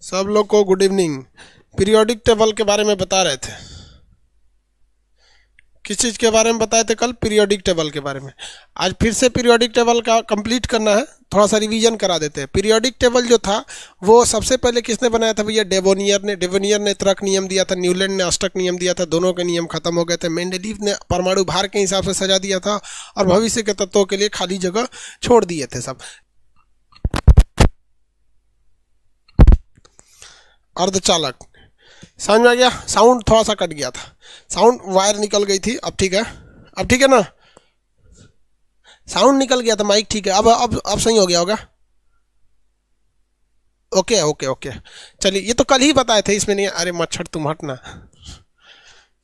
सब लोग को गुड इवनिंग। पीरियोडिक टेबल के बारे में बता रहे थे। किस चीज़ के बारे में बताए थे कल? पीरियोडिक टेबल के बारे में। आज फिर से पीरियोडिक टेबल का कंप्लीट करना है, थोड़ा सा रिवीजन करा देते हैं। पीरियोडिक टेबल जो था वो सबसे पहले किसने बनाया था भैया? डेवोनियर ने तर्क नियम दिया था, न्यूलैंड ने अष्टक नियम दिया था। दोनों के नियम खत्म हो गए थे। मेंडलीव ने परमाणु भार के हिसाब से सजा दिया था और भविष्य के तत्वों के लिए खाली जगह छोड़ दिए थे सब। अर्धचालक समझ में आ गया? साउंड थोड़ा सा कट गया था, साउंड वायर निकल गई थी। अब ठीक है, अब ठीक है ना? साउंड निकल गया था, माइक ठीक है। अब सही हो गया होगा। ओके ओके ओके, चलिए ये तो कल ही बताए थे, इसमें नहीं। अरे मच्छर तुम हटना,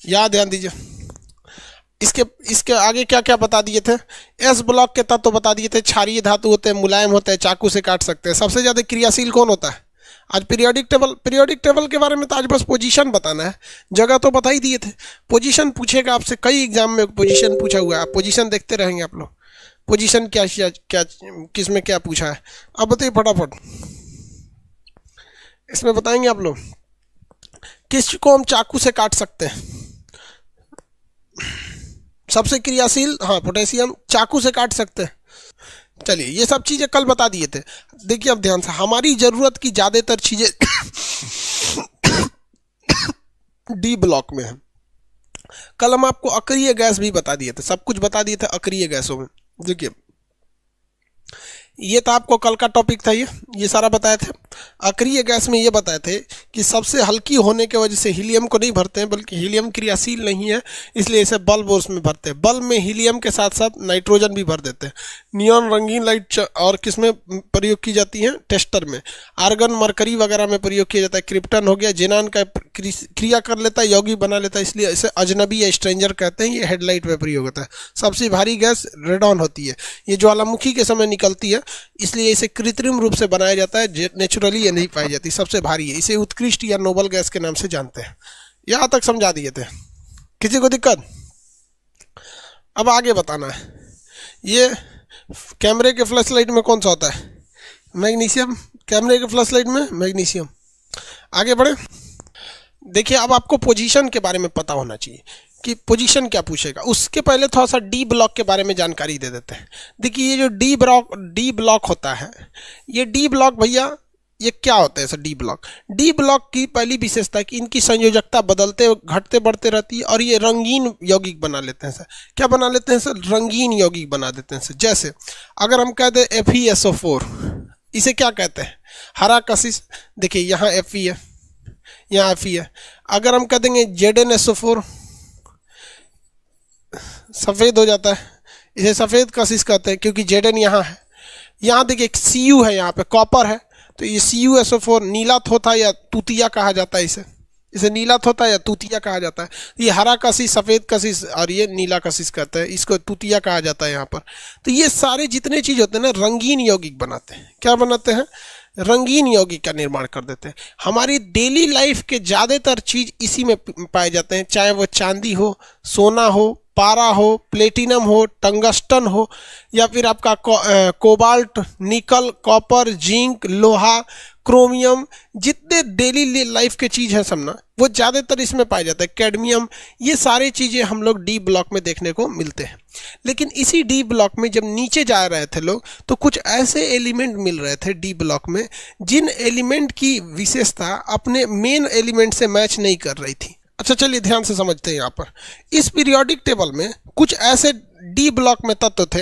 याद ध्यान दीजिए। इसके आगे क्या क्या बता दिए थे? एस ब्लॉक के तत्व बता दिए थे। क्षारीय धातु होते हैं, मुलायम होते हैं, चाकू से काट सकते हैं। सबसे ज़्यादा क्रियाशील कौन होता है? आज पीरियोडिक टेबल के बारे में तो आज बस पोजीशन बताना है। जगह तो बता ही दिए थे। पोजीशन पूछेगा आपसे, कई एग्जाम में पोजीशन पूछा हुआ है। आप पोजीशन देखते रहेंगे आप लोग। पोजीशन क्या किस में क्या पूछा है, अब बताइए फटाफट। इसमें बताएंगे आप लोग किसको हम चाकू से काट सकते हैं। सबसे क्रियाशील, हाँ, पोटेशियम चाकू से काट सकते हैं। चलिए ये सब चीज़ें कल बता दिए थे। देखिए अब ध्यान से, हमारी ज़रूरत की ज़्यादातर चीज़ें डी ब्लॉक में है। कल हम आपको अक्रिय गैस भी बता दिए थे, सब कुछ बता दिए थे अक्रिय गैसों में। देखिए ये तो आपको कल का टॉपिक था, ये सारा बताए थे। अक्रिय गैस में ये बताए थे कि सबसे हल्की होने की वजह से हीलियम को नहीं भरते हैं, बल्कि हीलियम क्रियाशील नहीं है, इसलिए इसे बल्ब में भरते हैं। बल्ब में हीलियम के साथ साथ नाइट्रोजन भी भर देते हैं। नियॉन रंगीन लाइट और किस में प्रयोग की जाती है? टेस्टर में। आर्गन मरकरी वगैरह में प्रयोग किया जाता है। क्रिप्टन हो गया, जेनान का क्रिया कर लेता है, यौगिक बना लेता है, इसलिए इसे अजनबी या स्ट्रेंजर कहते हैं। ये हेडलाइट में प्रयोग होता है। सबसे भारी गैस रेडॉन होती है, ये ज्वालामुखी के समय निकलती है, इसलिए इसे कृत्रिम रूप से बनाया जाता है, नेचुरली ये नहीं पाई जाती। सबसे भारी है, इसे उत्कृष्ट या नोबल गैस के नाम से जानते हैं। यहाँ तक समझा दिए थे, किसी को दिक्कत? अब आगे बताना है। ये कैमरे के फ्लैश लाइट में कौन सा होता है? मैग्नीशियम। कैमरे के फ्लैश लाइट में मैग्नीशियम। आगे बढ़े। देखिए अब आपको पोजीशन के बारे में पता होना चाहिए कि पोजीशन क्या पूछेगा। उसके पहले थोड़ा सा डी ब्लॉक के बारे में जानकारी दे देते हैं। देखिए ये जो डी ब्लॉक होता है, ये डी ब्लॉक भैया ये क्या होता है? सर डी ब्लॉक की पहली विशेषता है कि इनकी संयोजकता बदलते घटते बढ़ते रहती है और ये रंगीन यौगिक बना लेते हैं। सर क्या बना लेते हैं? सर रंगीन यौगिक बना देते हैं। सर जैसे अगर हम कह दें FeSO4, इसे क्या कहते हैं? हरा कशिश। देखिए यहाँ Fe है, यहाँ Fe है। अगर हम कह देंगे ZnSO4, सफ़ेद हो जाता है, इसे सफ़ेद कशिश कहते हैं क्योंकि Zn यहाँ है। यहाँ देखिए Cu है, यहाँ पे कॉपर है, तो ये CuSO4 नीला थोथा या तूतिया कहा जाता है। इसे नीला थोथा या तूतिया कहा जाता है। ये हरा कशिश, सफ़ेद कशिश और ये नीला कशिश कहते हैं, इसको तूतिया कहा जाता है यहाँ पर। तो ये सारे जितने चीज़ होते हैं ना, रंगीन यौगिक बनाते हैं। क्या बनाते हैं? रंगीन यौगिक का निर्माण कर देते हैं। हमारी डेली लाइफ के ज़्यादातर चीज़ इसी में पाए जाते हैं, चाहे वो चांदी हो, सोना हो, पारा हो, प्लेटिनम हो, टंगस्टन हो, या फिर आपका कोबाल्ट, निकल, कॉपर, जिंक, लोहा, क्रोमियम, जितने डेली लाइफ के चीज़ हैं सब ना, वो ज़्यादातर इसमें पाया जाता है। कैडमियम, ये सारी चीज़ें हम लोग डी ब्लॉक में देखने को मिलते हैं। लेकिन इसी डी ब्लॉक में जब नीचे जा रहे थे लोग, तो कुछ ऐसे एलिमेंट मिल रहे थे डी ब्लॉक में जिन एलिमेंट की विशेषता अपने मेन एलिमेंट से मैच नहीं कर रही थी। अच्छा चलिए ध्यान से समझते हैं। यहाँ पर इस पीरियोडिक टेबल में कुछ ऐसे डी ब्लॉक में तत्व थे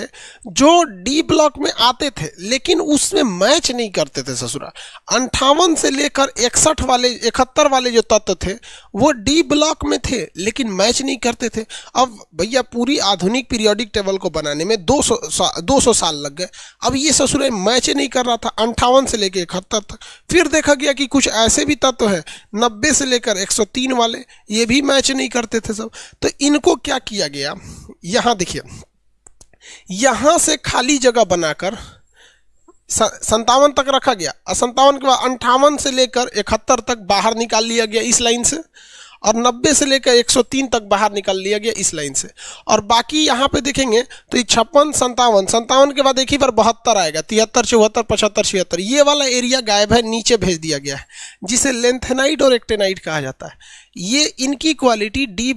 जो डी ब्लॉक में आते थे लेकिन उसमें मैच नहीं करते थे। ससुरा 58 से लेकर 71 वाले जो तत्व थे वो डी ब्लॉक में थे लेकिन मैच नहीं करते थे। अब भैया पूरी आधुनिक पीरियोडिक टेबल को बनाने में 200 साल लग गए। अब ये ससुरा मैच नहीं कर रहा था 58 से लेकर 71 तक। फिर देखा गया कि कुछ ऐसे भी तत्व हैं 90 से लेकर 103 वाले, ये भी मैच नहीं करते थे सब। तो इनको क्या किया गया, यहाँ देखिए, यहां से खाली जगह बनाकर 57 तक रखा गया और 57 के बाद 58 से लेकर 71 तक बाहर निकाल लिया गया इस लाइन से। और 90 से लेकर 103 तक बाहर निकाल लिया गया इस लाइन से। और बाकी यहाँ पे देखेंगे तो ये 56, 57, 57 के बाद एक ही बार 72 आएगा, 73, 74, 75, 76, ये वाला एरिया गायब है, नीचे भेज दिया गया है, जिसे लेंथेनाइट और एक्टेनाइट कहा जाता है। ये इनकी क्वालिटी डी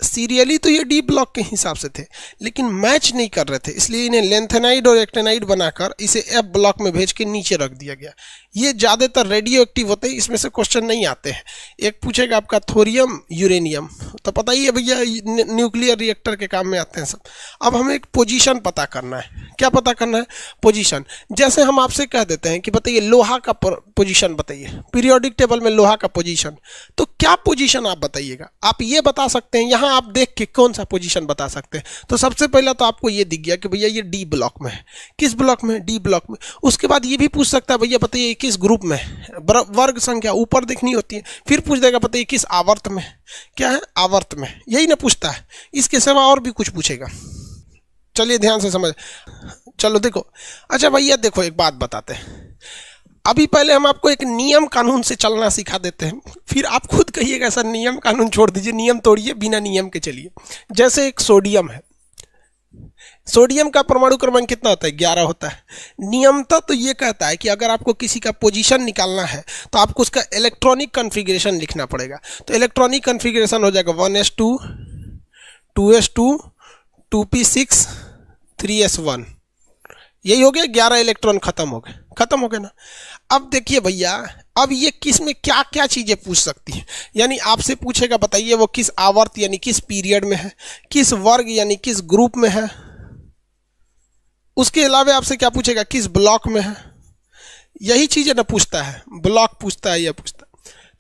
सीरियली तो ये डी ब्लॉक के हिसाब से थे, लेकिन मैच नहीं कर रहे थे, इसलिए इन्हें लेंथेनाइड और एक्टेनाइड बनाकर इसे एफ ब्लॉक में भेज के नीचे रख दिया गया। ये ज़्यादातर रेडियो एक्टिव होते हैं, इसमें से क्वेश्चन नहीं आते हैं। एक पूछेगा आपका थोरियम यूरेनियम, तो पता ही है भैया न्यूक्लियर रिएक्टर के काम में आते हैं सब। अब हमें एक पोजीशन पता करना है। क्या पता करना है? पोजीशन। जैसे हम आपसे कह देते हैं कि बताइए लोहा का पोजीशन बताइए, पीरियोडिक टेबल में लोहा का पोजीशन, तो क्या पोजीशन आप बताइएगा? आप ये बता सकते हैं, यहाँ आप देख के कौन सा पोजीशन बता सकते हैं। तो सबसे पहला तो आपको ये दिख गया कि भैया ये डी ब्लॉक में है। किस ब्लॉक में? डी ब्लॉक में। उसके बाद ये भी पूछ सकता है भैया बताइए किस ग्रुप में, वर्ग संख्या ऊपर देखनी होती है। फिर पूछ देगा बताइए किस आवर्त में। क्या है? आवर्त में। यही ना पूछता है, इसके सिवा और भी कुछ पूछेगा। चलिए ध्यान से समझ, चलो देखो। अच्छा भैया देखो, एक बात बताते हैं। अभी पहले हम आपको एक नियम कानून से चलना सिखा देते हैं, फिर आप खुद कहिएगा सर नियम कानून छोड़ दीजिए, नियम तोड़िए, बिना नियम के चलिए। जैसे एक सोडियम है, सोडियम का परमाणु क्रमांक कितना होता है? 11 होता है। नियमतः तो ये कहता है कि अगर आपको किसी का पोजीशन निकालना है तो आपको उसका इलेक्ट्रॉनिक कॉन्फ़िगरेशन लिखना पड़ेगा। तो इलेक्ट्रॉनिक कॉन्फ़िगरेशन हो जाएगा 1s2, 2s2, 2p6, 3s1। यही हो गया, 11 इलेक्ट्रॉन खत्म हो गए ना। अब देखिए भैया, अब ये किस में क्या क्या चीज़ें पूछ सकती हैं। यानी आपसे पूछेगा बताइए वो किस आवर्त यानी किस पीरियड में है, किस वर्ग यानी किस ग्रुप में है। उसके अलावा आपसे क्या पूछेगा? किस ब्लॉक में है। यही चीज़ें ना पूछता है, ब्लॉक पूछता है, यह पूछता है।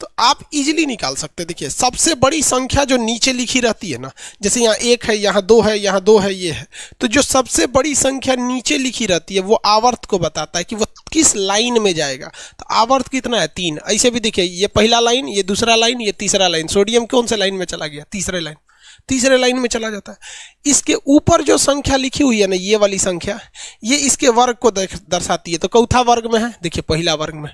तो आप इजीली निकाल सकते हैं। देखिए सबसे बड़ी संख्या जो नीचे लिखी रहती है ना, जैसे यहाँ 1 है, यहाँ 2 है, यहाँ 2 है, ये है, तो जो सबसे बड़ी संख्या नीचे लिखी रहती है वो आवर्त को बताता है कि वो किस लाइन में जाएगा। तो आवर्त कितना है? 3। ऐसे भी देखिए, ये पहला लाइन, ये दूसरा लाइन, ये तीसरा लाइन। सोडियम कौन से लाइन में चला गया? तीसरे लाइन में चला जाता है। इसके ऊपर जो संख्या लिखी हुई है ना, ये वाली संख्या, ये इसके वर्ग को दर्शाती है। तो चौथा वर्ग में है, देखिए पहला वर्ग में।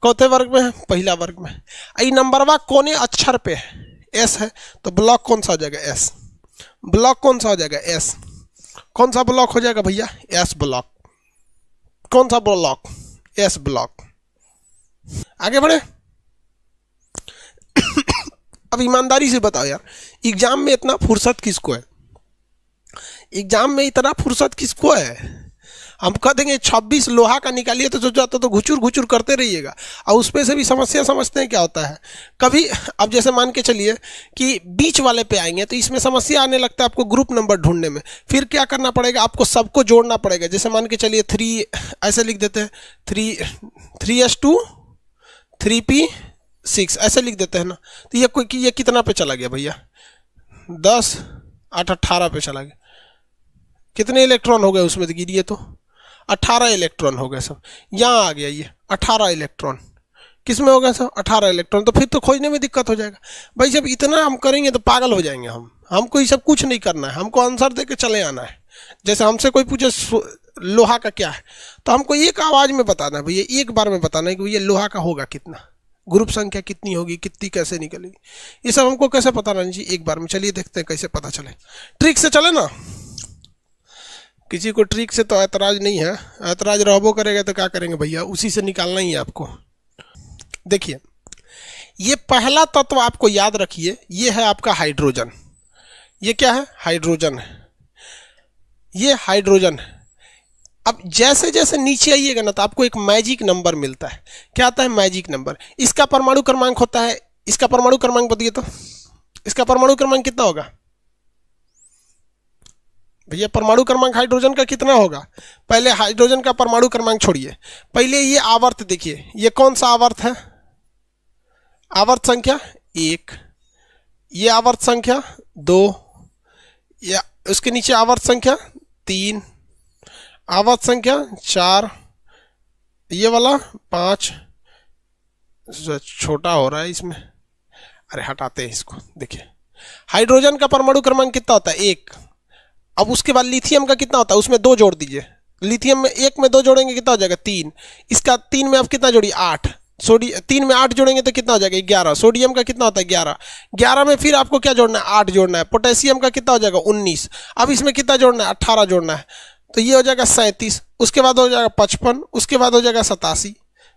चौथे वर्ग में है, पहला वर्ग में। आई नंबरवा कोने अक्षर पे है, एस है, तो ब्लॉक कौन सा हो जाएगा? एस। ब्लॉक कौन सा हो जाएगा? एस। कौन सा ब्लॉक हो जाएगा भैया? S block. कौन सा ब्लॉक? S block. आगे बढ़े। अब ईमानदारी से बताओ यार, एग्जाम में इतना फुर्सत किसको है? एग्जाम में इतना फुर्सत किसको है? हम कह देंगे 26 लोहा का निकालिए तो जो जाता तो घुचुर घुचुर करते रहिएगा, और उसमें से भी समस्या समझते हैं क्या होता है कभी। अब जैसे मान के चलिए कि बीच वाले पे आएंगे तो इसमें समस्या आने लगता है आपको ग्रुप नंबर ढूंढने में। फिर क्या करना पड़ेगा? आपको सबको जोड़ना पड़ेगा। जैसे मान के चलिए 3 ऐसे लिख देते हैं, 3s2, 3p6 ऐसे लिख देते हैं ना। तो ये कितना पे चला गया भैया? 10, 8, 18 पे चला गया। कितने इलेक्ट्रॉन हो गए उसमें? तो गिरिए तो 18 इलेक्ट्रॉन हो गए सब। यहाँ आ गया ये 18 इलेक्ट्रॉन। किस में हो गया सब? 18 इलेक्ट्रॉन। तो फिर तो खोजने में दिक्कत हो जाएगा भाई। जब इतना हम करेंगे तो पागल हो जाएंगे हम। हमको ये सब कुछ नहीं करना है, हमको आंसर दे के चले आना है। जैसे हमसे कोई पूछे लोहा का क्या है, तो हमको एक आवाज़ में बताना है भैया, एक बार में बताना है कि भैया लोहा का होगा कितना, ग्रुप संख्या कितनी होगी, कितनी कैसे निकलेगी, ये सब हमको कैसे पता रहना चाहिए एक बार में। चलिए देखते हैं कैसे पता चले। ट्रिक से चले ना। किसी को ट्रिक से तो ऐतराज नहीं है, ऐतराज रहबो करेगा तो क्या करेंगे भैया, उसी से निकालना ही है आपको। देखिए ये पहला तत्व आपको याद रखिए, ये है आपका हाइड्रोजन। ये क्या है? हाइड्रोजन है। ये हाइड्रोजन है। अब जैसे जैसे नीचे आइएगा ना तो आपको एक मैजिक नंबर मिलता है। क्या आता है? Magic number. इसका परमाणु क्रमांक होता है, इसका परमाणु क्रमांक बताइए तो, इसका परमाणु क्रमांक कितना होगा भैया? परमाणु क्रमांक हाइड्रोजन का कितना होगा? पहले हाइड्रोजन का परमाणु क्रमांक छोड़िए, पहले ये आवर्त देखिए। ये कौन सा आवर्त है? आवर्त संख्या 1, ये आवर्त संख्या 2, या उसके नीचे आवर्त संख्या 3, आवर्त संख्या 4, ये वाला 5। छोटा हो रहा है इसमें, अरे हटाते हैं इसको। देखिए हाइड्रोजन का परमाणु क्रमांक कितना होता है? 1। अब उसके बाद लिथियम का कितना होता है? उसमें 2 जोड़ दीजिए। लिथियम में 1 में 2 जोड़ेंगे कितना हो जाएगा? 3। इसका 3 में आप कितना जोड़िए? 8। सोडियम 3 में 8 जोड़ेंगे तो कितना हो जाएगा 11। सोडियम का कितना होता है 11। 11 में फिर आपको क्या जोड़ना है 8 जोड़ना है। पोटेशियम का कितना हो जाएगा 19। अब इसमें कितना जोड़ना है 18 जोड़ना है, तो ये हो जाएगा 37। उसके बाद हो जाएगा 55। उसके बाद हो जाएगा 87।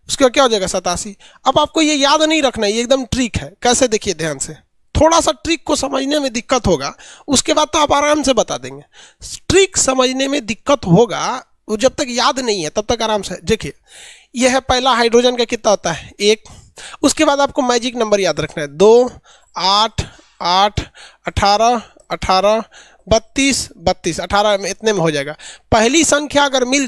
उसके बाद क्या हो जाएगा 87। अब आपको ये याद नहीं रखना है, ये एकदम ट्रिक है। कैसे देखिए ध्यान से, थोड़ा सा ट्रिक को समझने में दिक्कत होगा, उसके बाद तो आप आराम से बता देंगे। ट्रिक समझने में दिक्कत होगा, वो जब तक याद नहीं है तब तक आराम से देखिए। यह है पहला हाइड्रोजन का कितना होता है 1। उसके बाद आपको मैजिक नंबर याद रखना है 2, 8, 8, 18, 18, 32, 32, 18 में इतने में हो जाएगा। पहली संख्या अगर मिल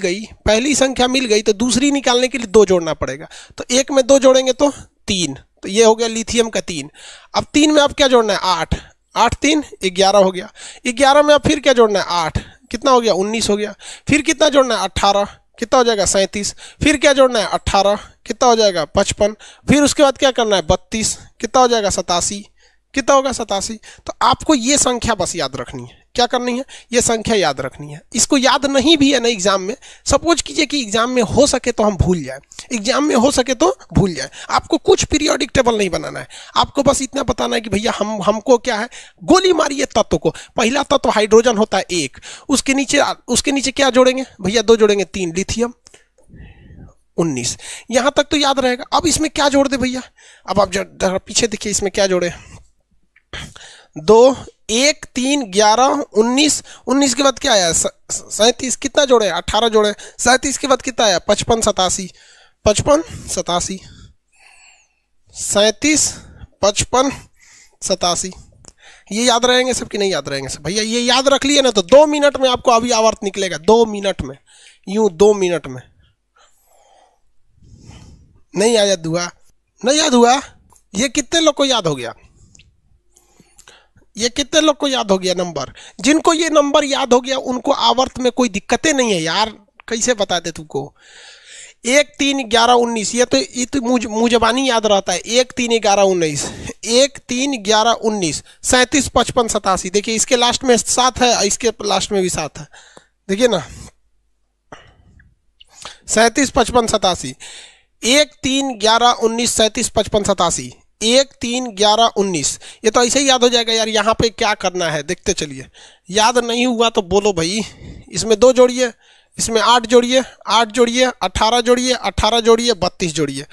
गई तो दूसरी निकालने के लिए 2 जोड़ना पड़ेगा। तो 1 में 2 जोड़ेंगे तो 3, तो ये हो गया लिथियम का 3। अब 3 में अब क्या जोड़ना है 8, 8 3 11 हो गया। 11 में अब फिर क्या जोड़ना है 8, कितना हो गया 19 हो गया। फिर कितना जोड़ना है 18, कितना हो जाएगा 37। फिर क्या जोड़ना है 18, कितना हो जाएगा 55। फिर उसके बाद क्या करना है 32, कितना हो जाएगा 87, कितना होगा 87। तो आपको ये संख्या बस याद रखनी है। क्या करनी है, ये संख्या याद रखनी है। इसको याद नहीं भी है ना एग्जाम में, सपोज कीजिए कि एग्जाम में हो सके तो हम भूल जाए, एग्जाम में हो सके तो भूल जाए। आपको कुछ पीरियोडिक टेबल नहीं बनाना है, आपको बस इतना बताना है कि भैया हमको क्या है, गोली मारिए तत्व को। पहला तत्व हाइड्रोजन होता है 1, उसके नीचे क्या जोड़ेंगे भैया 2 जोड़ेंगे 3, लिथियम 19। यहां तक तो याद रहेगा। अब इसमें क्या जोड़ दे भैया, अब आप जरा पीछे देखिए इसमें क्या जोड़े 2, 1, 3, 11, 19। 19 के बाद क्या आया 37, कितना जोड़े 18 जोड़े। 37 के बाद कितना आया 55, 87, 55, 87, 37, 55, 87। ये याद रहेंगे सब कि नहीं याद रहेंगे सब भैया? ये याद रख लिए ना तो 2 मिनट में आपको अभी आवर्त निकलेगा, 2 मिनट में, यूं 2 मिनट में। नहीं याद हुआ, नहीं याद हुआ? ये कितने लोग को याद हो गया, ये कितने लोग को याद हो गया नंबर? जिनको ये नंबर याद हो गया उनको आवर्त में कोई दिक्कतें नहीं है यार। कैसे बता दे तुमको 1, 3, 11, 19, ये तो मुँह जबानी याद रहता है। 1, 3, 11, 19, 1, 3, 11, 19, 37, 55, 87। देखिए इसके लास्ट में 7 है, इसके लास्ट में भी 7 है, देखिए ना 37, 55, 87। 1, 3, 11, 19, 37, 55, 87। 1, 3, 11, 19। ये तो ऐसे ही याद हो जाएगा यार। यहाँ पे क्या करना है देखते चलिए। याद नहीं हुआ तो बोलो भाई। इसमें 2 जोड़िए, इसमें 8 जोड़िए, 8 जोड़िए, 18 जोड़िए, 18 जोड़िए, 32 जोड़िए।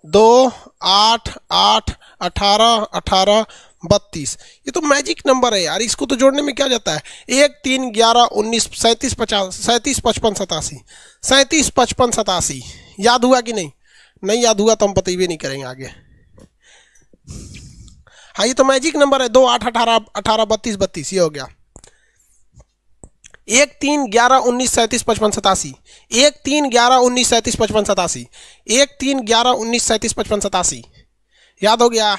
2, 8, 8, 18, 18, 32। ये तो मैजिक नंबर है यार, इसको तो जोड़ने में क्या जाता है। 1, 3, 11, 19, 37, 50, 37, 55, 87, 37, 55, 87। याद हुआ कि नहीं? नहीं याद हुआ तो हम बतेबे नहीं करेंगे आगे। हाँ ये तो मैजिक नंबर है। 2, 8, 18, 18, 32, 32 ये हो गया। 1, 3, 11, 19, 37, 55, 87। 1, 3, 11, 19, 37, 55, 87। 1, 3, 11, 19, 37, 55, 87। याद हो गया?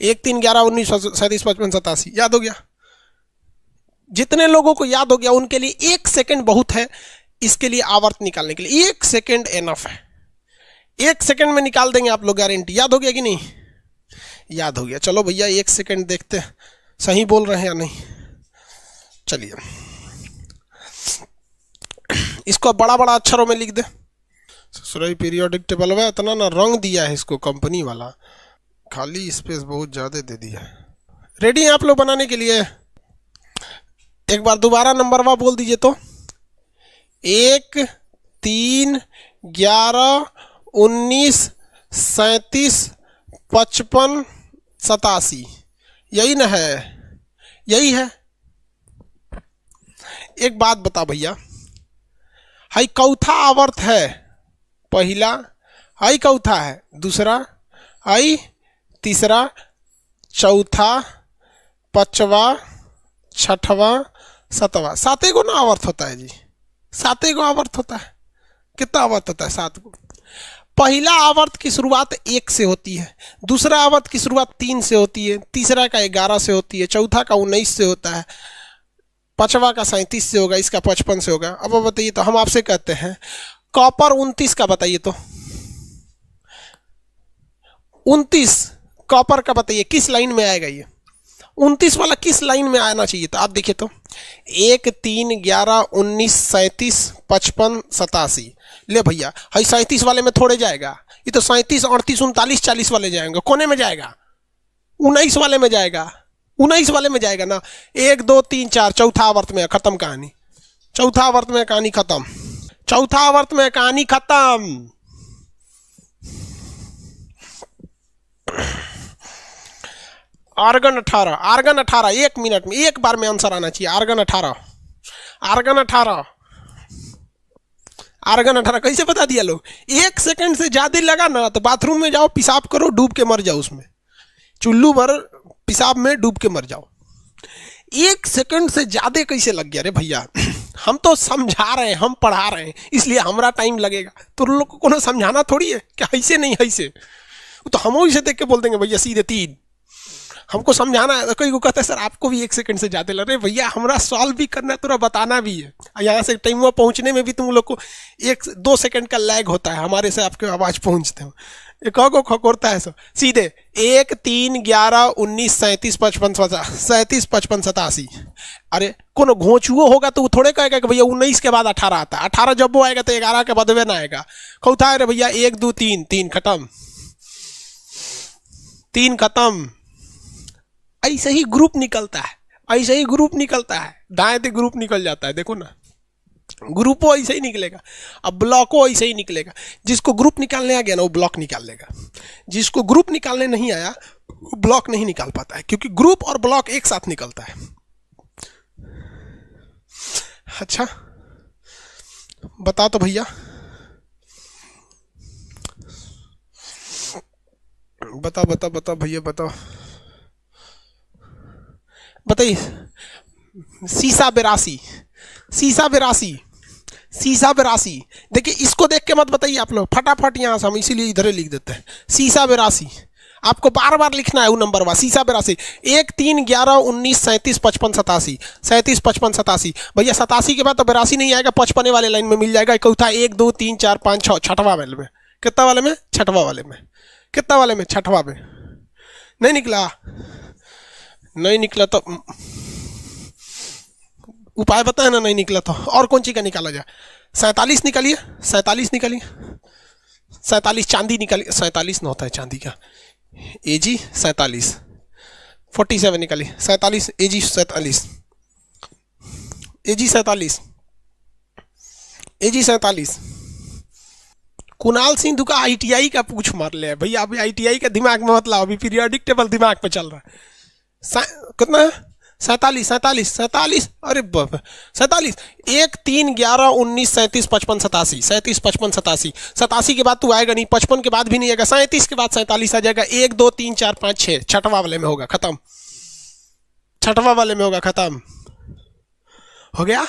1, 3, 11, 19, 37, 55, 87 याद हो गया? जितने लोगों को याद हो गया उनके लिए 1 सेकंड बहुत है। इसके लिए आवर्त निकालने के लिए 1 सेकंड एनफ है। 1 सेकंड में निकाल देंगे आप लोग, गारंटी। याद हो गया कि नहीं? याद हो गया। चलो भैया 1 सेकंड देखते सही बोल रहे हैं या नहीं। चलिए इसको बड़ा बड़ा अक्षरों में लिख दे। ससुराई पीरियोडिक टेबल में इतना ना रंग दिया है इसको कंपनी वाला, खाली स्पेस बहुत ज़्यादा दे दिया है। रेडी हैं आप लोग बनाने के लिए? एक बार दोबारा नंबरवा बोल दीजिए तो। 1, 3, 11, 19, 37, 55, 87। यही ना है? यही है। एक बात बता भैया, हाई चौथा आवर्त है पहला, हाई चौथा है दूसरा, हाई तीसरा, चौथा, पांचवा, छठवा, सातवा। 7 गो ना आवर्त होता है जी, 7 गो आवर्त होता है। कितना आवर्त होता है? 7 गो। पहला आवर्त की शुरुआत 1 से होती है, दूसरा आवर्त की शुरुआत 3 से होती है, तीसरा का 11 से होती है, चौथा का 19 से होता है, पांचवा का 37 से होगा, इसका 55 से होगा। अब बताइए तो हम आपसे कहते हैं कॉपर 29 का बताइए तो। 29 कॉपर का बताइए किस लाइन में आएगा ये? 29 वाला किस लाइन में आना चाहिए था? आप देखिए तो 1 3 11 19 37 55 87। ले भैया, हाई 37 वाले में थोड़े जाएगा, ये तो 37 38 39 40 वाले जाएंगे। कोने में जाएगा, 19 वाले में जाएगा, 19 वाले में जाएगा ना। 1 2 3 4 चौथा आवर्त में खत्म कहानी, चौथा आवर्त में कहानी खत्म, चौथा आवर्त में कहानी खत्म। आर्गन 18, आर्गन 18, 1 मिनट में, एक बार में आंसर आना चाहिए। आर्गन 18, आर्गन 18, आर्गन 18 कैसे बता दिया लोग? 1 सेकंड से ज्यादा लगा ना तो बाथरूम में जाओ, पेशाब करो, डूब के मर जाओ उसमें, चुल्लू भर पेशाब में डूब के मर जाओ। 1 सेकंड से ज्यादा कैसे लग गया रे भैया? हम तो समझा रहे हैं, हम पढ़ा रहे हैं, इसलिए हमारा टाइम लगेगा। तो लोग को समझाना थोड़ी है क्या? ऐसे नहीं, ऐसे तो हम इसे देख के बोल देंगे भैया सीधे 3। हमको समझाना है। कोई को कहता है सर आपको भी 1 सेकंड से ज्यादा लग रहे भैया, हमारा सॉल्व भी करना है, थोड़ा बताना भी है। यहाँ से टाइम पहुंचने में भी तुम लोग को 1-2 सेकंड का लैग होता है, हमारे से आपके आवाज पहुंचते हो। को खकोरता है सब सीधे 1 3 11 19 37 55 37 55 87। अरे कोनो घोंचुओ होगा तो वो थोड़े कहेगा कि भैया 19 के बाद 18 आता है, 18 जब वो आएगा तो 11 के बाद ना आएगा। कौथा है रे भैया 1 2 3 3 खत्म, 3 खत्म। ऐसे ही ग्रुप निकलता है, ऐसे ही ग्रुप निकलता है, दाएं से ग्रुप निकल जाता है। देखो ना, ग्रुपो ऐसे ही निकलेगा, अब ब्लॉको ऐसे ही निकलेगा। जिसको ग्रुप निकालने आ गया ना वो ब्लॉक निकाल लेगा, जिसको ग्रुप निकालने नहीं आया वो ब्लॉक नहीं निकाल पाता है, क्योंकि ग्रुप और ब्लॉक एक साथ निकलता है। अच्छा बता तो भैया, बता बता बता भैया बताओ, बताइए। सीसा बेरासी, सीसा बेरासी, सीसा बेरासी। देखिए इसको देख के मत बताइए आप लोग, फटाफट यहाँ से हम इसीलिए इधर लिख देते हैं। सीसा बेरासी आपको बार बार लिखना है, वो नंबर वा सीसा बेरासी। 1 3 11 19 37 55 87 37 55 87। भैया 87 के बाद तो बेरासी नहीं आएगा, 55 वाले लाइन में मिल जाएगा। चौथा 1 2 3 4 5 6 छठवा वाले में, कितना वाले में? छठवा वाले में। कितना वाले में? छठवा में। नहीं निकला, नहीं निकला तो उपाय बताए ना, नहीं निकला तो और कौन चीज का निकाला जाए? 47 निकालिए, 47 निकालिए, 47 चांदी निकालिए। 47 ना होता है चांदी का, एजी 47 47 निकालिए। 47 एजी 47 एजी 47 एजी 47। कुणाल सिंधु का आईटीआई का पूछ मार ले भैया, अभी आईटीआई का दिमाग में मत लाओ, अभी पीरियोडिक टेबल दिमाग पे चल रहा है। कितना है? 47 47 47। अरे 47 1 3 11 19 37 55 87 37 55 87। 87 के बाद तू आएगा नहीं, 55 के बाद भी नहीं आएगा, 37 के बाद 47 आ जाएगा। 1 2 3 4 5 6 छठवा वाले में होगा खत्म, छठवा वाले में होगा खत्म, हो गया।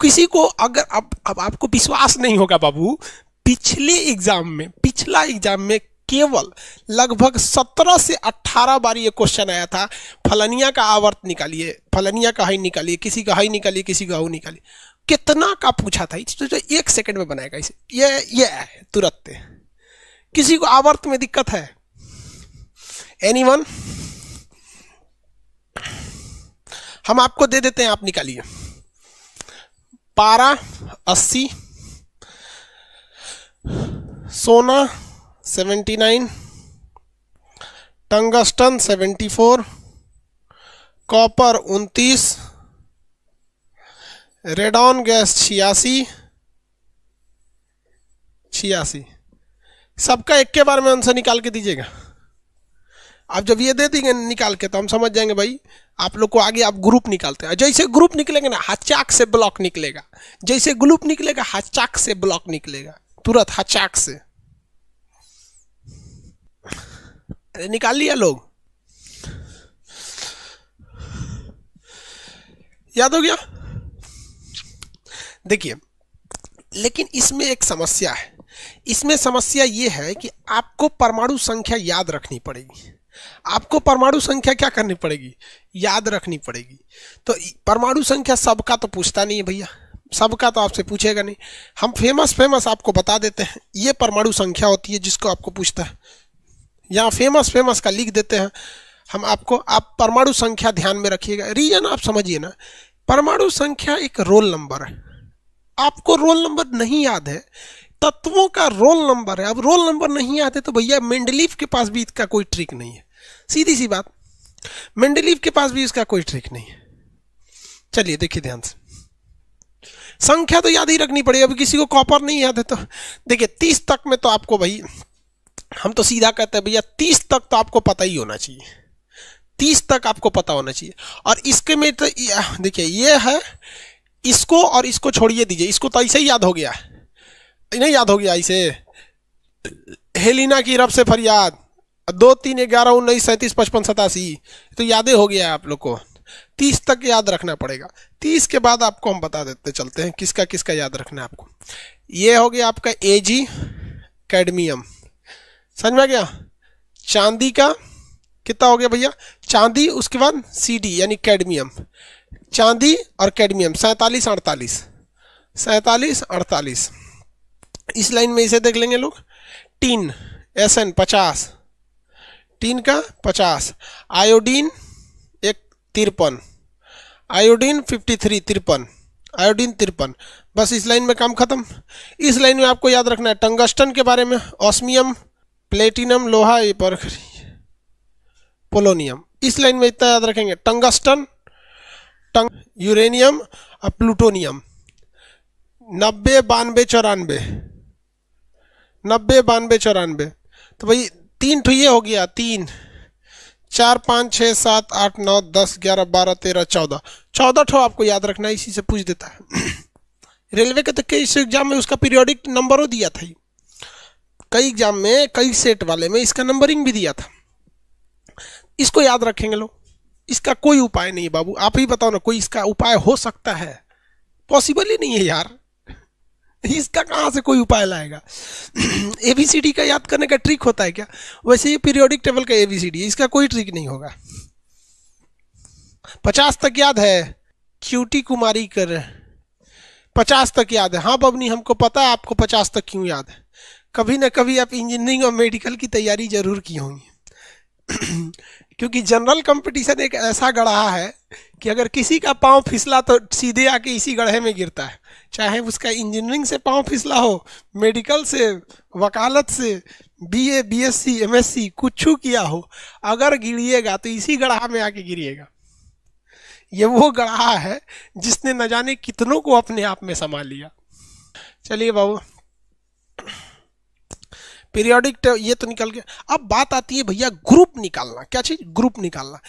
किसी को अगर अब आपको विश्वास नहीं होगा बाबू, पिछले एग्जाम में, पिछला एग्जाम में केवल लगभग 17 से 18 बार ये क्वेश्चन आया था, फलनिया का आवर्त निकालिए, फलनिया का हाई निकालिए, किसी का हाई निकालिए, किसी का हाउ निकालिए। कितना का पूछा था, तो 1 सेकंड में बनाएगा इसे, ये तुरंत। किसी को आवर्त में दिक्कत है? एनीवन? हम आपको दे देते हैं, आप निकालिए। पारा 80, सोना 79, टंगस्टन 74, कॉपर 29, रेडॉन गैस 86। सबका एक के बार में आंसर निकाल के दीजिएगा। आप जब ये दे देंगे निकाल के तो हम समझ जाएंगे भाई आप लोग को आगे आप ग्रुप निकालते हैं। जैसे ग्रुप निकलेगा ना, हचाक से ब्लॉक निकलेगा, जैसे ग्रुप निकलेगा हचाक से ब्लॉक निकलेगा, तुरंत हचाक से। अरे निकाल लिया लोग, याद हो गया? देखिए लेकिन इसमें एक समस्या है, इसमें समस्या ये है कि आपको परमाणु संख्या याद रखनी पड़ेगी। आपको परमाणु संख्या क्या करनी पड़ेगी? याद रखनी पड़ेगी। तो परमाणु संख्या सबका तो पूछता नहीं है भैया, सबका तो आपसे पूछेगा नहीं, हम फेमस आपको बता देते हैं। ये परमाणु संख्या होती है जिसको आपको पूछता है, यहाँ फेमस का लिख देते हैं हम आपको। आप परमाणु संख्या ध्यान में रखिएगा, रीजन आप समझिए ना, परमाणु संख्या एक रोल नंबर है। आपको रोल नंबर नहीं याद है, तत्वों का रोल नंबर है। अब रोल नंबर नहीं याद है तो भैया मेंडलीव के पास भी इसका कोई ट्रिक नहीं है, सीधी सी बात, मेंडलीव के पास भी इसका कोई ट्रिक नहीं है। चलिए देखिए ध्यान से, संख्या तो याद ही रखनी पड़ेगी। अब किसी को कॉपर नहीं याद है तो देखिए 30 तक में तो आपको भाई, हम तो सीधा कहते हैं भैया 30 तक तो आपको पता ही होना चाहिए, 30 तक आपको पता होना चाहिए। और इसके में तो देखिए ये है, इसको और इसको छोड़िए दीजिए, इसको तो ऐसे ही याद हो गया, नहीं याद हो गया ऐसे, हेलिना की रब से फरियाद 2 3 11 19 37 55 87 तो यादें हो गया है आप लोग को। 30 तक याद रखना पड़ेगा, 30 के बाद आपको हम बता देते चलते हैं किसका किसका याद रखना है आपको। ये हो गया आपका Ag कैडमियम, समझ में आ गया। चांदी का कितना हो गया भैया, चांदी, उसके बाद Cd यानी कैडमियम, चांदी और कैडमियम 47 48। इस लाइन में इसे देख लेंगे लोग। टीन Sn 50, टीन का 50, आयोडीन 53, आयोडीन 53 53, आयोडीन 53। बस इस लाइन में काम खत्म। इस लाइन में आपको याद रखना है टंगस्टन के बारे में, ऑस्मियम, प्लेटिनम, लोहा, ये पर पोलोनियम। इस लाइन में इतना याद रखेंगे, टंगस्टन, यूरेनियम और प्लूटोनियम। 90 92 94 तो भाई 3 ठो ये हो गया, 3 4 5 6 7 8 9 10 11 12 13 14 ठो आपको याद रखना है, इसी से पूछ देता है। रेलवे के तो कई एग्जाम में उसका पीरियोडिक नंबर दिया था, कई एग्जाम में कई सेट वाले में इसका नंबरिंग भी दिया था। इसको याद रखेंगे लोग, इसका कोई उपाय नहीं है बाबू, आप ही बताओ ना, कोई इसका उपाय हो सकता है? पॉसिबल ही नहीं है यार, इसका कहाँ से कोई उपाय लाएगा। ABCD का याद करने का ट्रिक होता है क्या? वैसे ये पीरियोडिक टेबल का ABCD, इसका कोई ट्रिक नहीं होगा। 50 तक याद है, क्यूटी कुमारी कर 50 तक याद है। हाँ बबनी, हमको पता है आपको 50 तक क्यों याद है, कभी ना कभी आप इंजीनियरिंग और मेडिकल की तैयारी जरूर की होंगी। क्योंकि जनरल कंपटीशन एक ऐसा गढ़ा है कि अगर किसी का पांव फिसला तो सीधे आके इसी गड्ढे में गिरता है, चाहे उसका इंजीनियरिंग से पांव फिसला हो, मेडिकल से, वकालत से, BA BSc MSc कुछ किया हो, अगर गिरिएगा तो इसी गड्ढा में आके गिरिएगा। ये वो गड्ढा है जिसने न जाने कितनों को अपने आप में संभाल लिया। चलिए बाबू, पीरियोडिक ये तो निकल गया। अब बात आती है भैया ग्रुप निकालना। क्या चीज? ग्रुप निकालना।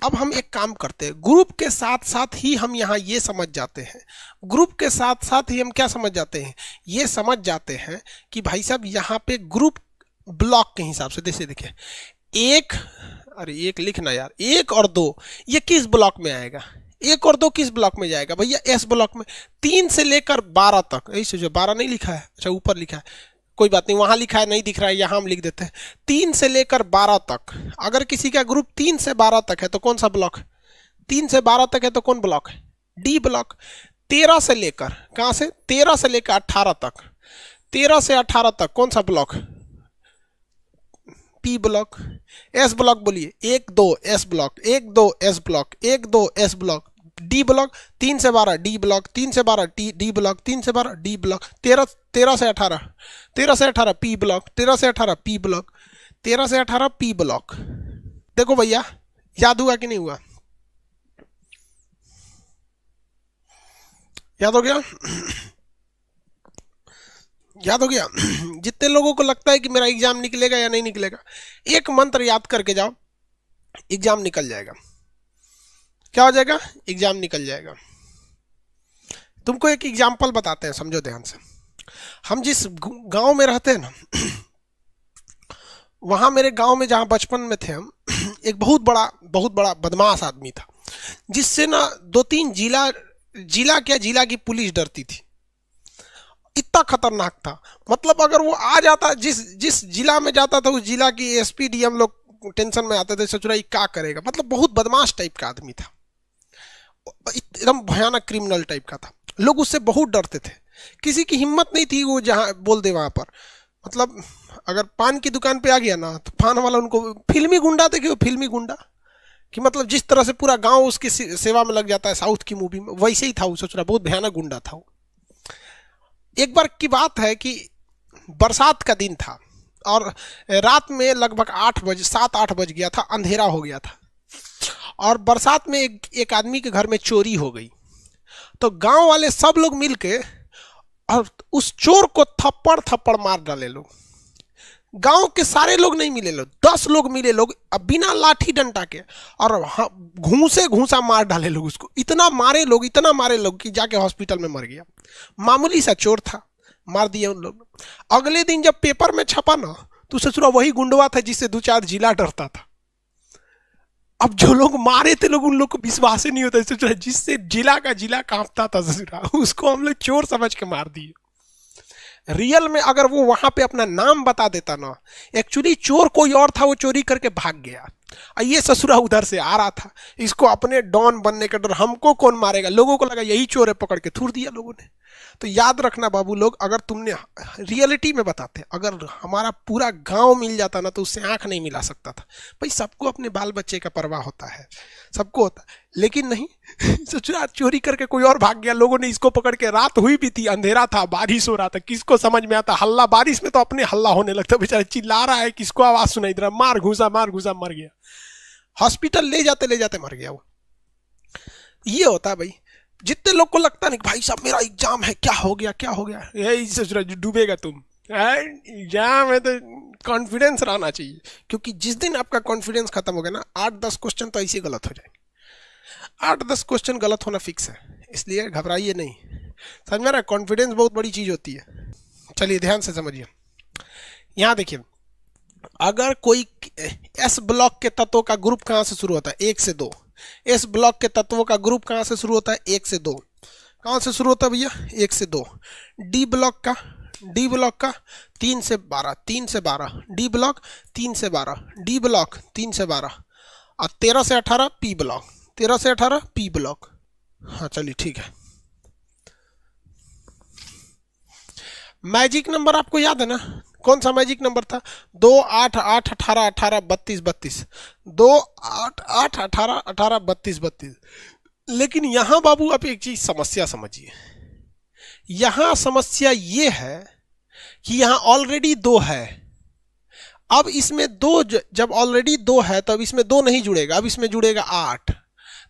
अब हम एक काम करते हैं, ग्रुप के साथ साथ ही हम यहाँ ये समझ जाते हैं, ग्रुप के साथ साथ ही हम क्या समझ जाते हैं, ये समझ जाते हैं कि भाई साहब यहाँ पे ग्रुप ब्लॉक के हिसाब से, जैसे देखिए एक, अरे एक लिखना यार, 1 और 2 ये किस ब्लॉक में आएगा? 1 और 2 किस ब्लॉक में जाएगा भैया? S ब्लॉक में। 3 से लेकर 12 तक, ऐसे जो 12 नहीं लिखा है, अच्छा ऊपर लिखा है, कोई बात नहीं, वहां लिखा है नहीं दिख रहा है, यहां हम लिख देते हैं। 3 से लेकर 12 तक, अगर किसी का ग्रुप 3 से 12 तक है तो कौन सा ब्लॉक? 3 से 12 तक है तो कौन ब्लॉक है? D block. 13 से लेकर, कहां से? 13 से लेकर 18 तक, 13 से 18 तक कौन सा block? P block. S block बोलिए, 1 2 S block, 1 2 S block, 1 2 S block. D block 3 से 12 D ब्लॉक, 3 से 12 D ब्लॉक, 3 से 12 D ब्लॉक। 13 से 18, 13 से 18 P ब्लॉक, 13 से 18 P ब्लॉक, 13 से 18 P ब्लॉक। देखो भैया, याद हुआ कि नहीं हुआ? याद हो गया? याद हो गया? जितने लोगों को लगता है कि मेरा एग्जाम निकलेगा या नहीं निकलेगा, एक मंत्र याद करके जाओ, एग्जाम निकल जाएगा। क्या हो जाएगा? एग्जाम निकल जाएगा। तुमको एक एग्जाम्पल बताते हैं, समझो ध्यान से। हम जिस गांव में रहते हैं ना, वहां मेरे गांव में जहां बचपन में थे हम, एक बहुत बड़ा बदमाश आदमी था, जिससे ना 2-3 जिला जिला की पुलिस डरती थी। इतना खतरनाक था, मतलब अगर वो आ जाता, जिस जिला में जाता था, उस जिला की SP DM लोग टेंशन में आते थे, सोच रहा क्या करेगा, मतलब बहुत बदमाश टाइप का आदमी था, एकदम भयानक क्रिमिनल टाइप का था। लोग उससे बहुत डरते थे, किसी की हिम्मत नहीं थी वो जहाँ बोल दे वहाँ पर। मतलब अगर पान की दुकान पे आ गया ना तो पान वाला उनको फिल्मी गुंडा थे कि वो फिल्मी गुंडा, कि मतलब जिस तरह से पूरा गांव उसकी सेवा में लग जाता है साउथ की मूवी में, वैसे ही था वो। सोच रहा बहुत भयानक गुंडा था वो। एक बार की बात है कि बरसात का दिन था और रात में लगभग 8 बजे 7-8 बज गया था, अंधेरा हो गया था और बरसात में एक आदमी के घर में चोरी हो गई। तो गांव वाले सब लोग मिलके और उस चोर को थप्पड़ थप्पड़ मार डाले लोग। गांव के सारे लोग नहीं मिले, लोग 10 लोग मिले, लोग अब बिना लाठी डंडा के और घूसे घूसा मार डाले लोग उसको। इतना मारे लोग कि जाके हॉस्पिटल में मर गया। मामूली सा चोर था, मार दिया उन लोग। अगले दिन जब पेपर में छपा ना तो ससुरा वही गुंडवा था जिससे 2-4 जिला डरता था। अब जो लोग मारे थे लोग, उन लोग को विश्वास ही नहीं होता ससुरा, जिससे जिला का जिला कांपता था ससुरा, उसको हम लोग चोर समझ के मार दिए। रियल में अगर वो वहां पे अपना नाम बता देता ना, एक्चुअली चोर कोई और था, वो चोरी करके भाग गया। ये ससुरा उधर से आ रहा था, इसको अपने डॉन बनने का डर, हमको कौन मारेगा, लोगों को लगा यही चोर है, पकड़ के थूर दिया लोगों ने। तो याद रखना बाबू लोग, अगर तुमने रियलिटी में बताते, अगर हमारा पूरा गांव मिल जाता ना तो उससे आंख नहीं मिला सकता था। भाई सबको अपने बाल बच्चे का परवाह होता है, सबको होता है, लेकिन नहीं ससुरा चोरी करके कोई और भाग गया। लोगों ने इसको पकड़ के, रात हुई भी थी, अंधेरा था, बारिश हो रहा था, किसको समझ में आता हल्ला, बारिश में तो अपने हल्ला होने लगता, बेचारा चिल्ला रहा है, किसको आवाज सुनाई दे रहा, मार घुसा मर गया। हॉस्पिटल ले जाते मर गया वो। ये होता है भाई, जितने लोग को लगता नहीं भाई साहब मेरा एग्जाम है, क्या हो गया यही ससुरा डूबेगा तुम। एग्जाम है तो कॉन्फिडेंस रहना चाहिए, क्योंकि जिस दिन आपका कॉन्फिडेंस खत्म हो गया ना, 8-10 क्वेश्चन तो ऐसे गलत हो जाएंगे। 8-10 क्वेश्चन गलत होना फिक्स है, इसलिए घबराइए नहीं। समझ में रहा है, कॉन्फिडेंस बहुत बड़ी चीज होती है। चलिए ध्यान से समझिए, यहां देखिए, अगर कोई एस ब्लॉक के तत्वों का ग्रुप कहां से शुरू होता है, 1 से 2। एस ब्लॉक के तत्वों का ग्रुप कहां से शुरू होता है, 1 से 2। कहां से शुरू होता है भैया, 1 से 2। डी ब्लॉक का 3 से 12, 3 से 12, डी ब्लॉक 3 से 12, डी ब्लॉक 3 से 12 और 13 से 18 पी ब्लॉक, 13 से 18 पी ब्लॉक। हाँ चलिए ठीक है। मैजिक नंबर आपको याद है ना, कौन सा मैजिक नंबर था, 2 8 8 18 18 32 32, 2 8 8 18 18 32 32। लेकिन यहां बाबू आप एक चीज समस्या समझिए, यहां समस्या ये है कि यहां ऑलरेडी 2 है। अब इसमें 2, जब ऑलरेडी 2 है तब इसमें 2 नहीं जुड़ेगा, अब इसमें जुड़ेगा 8।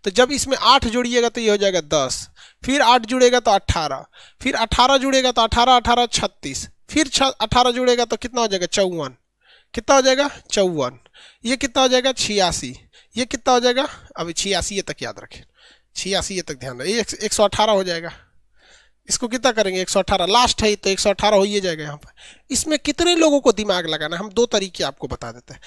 तो जब इसमें 8 जोड़िएगा तो ये हो जाएगा 10, फिर 8 जुड़ेगा तो 18, फिर 18 जुड़ेगा तो 18 18 36, फिर 18 जुड़ेगा तो कितना हो जाएगा 54, कितना हो जाएगा 54, ये कितना हो जाएगा 86, ये कितना हो जाएगा, अभी 86 ये तक याद रखें, 86 ये तक ध्यान रखें, 118 हो जाएगा। इसको कितना करेंगे, 118 लास्ट है तो 118 हो ही जाएगा। यहाँ पर इसमें कितने लोगों को दिमाग लगाना, हम 2 तरीके आपको बता देते हैं।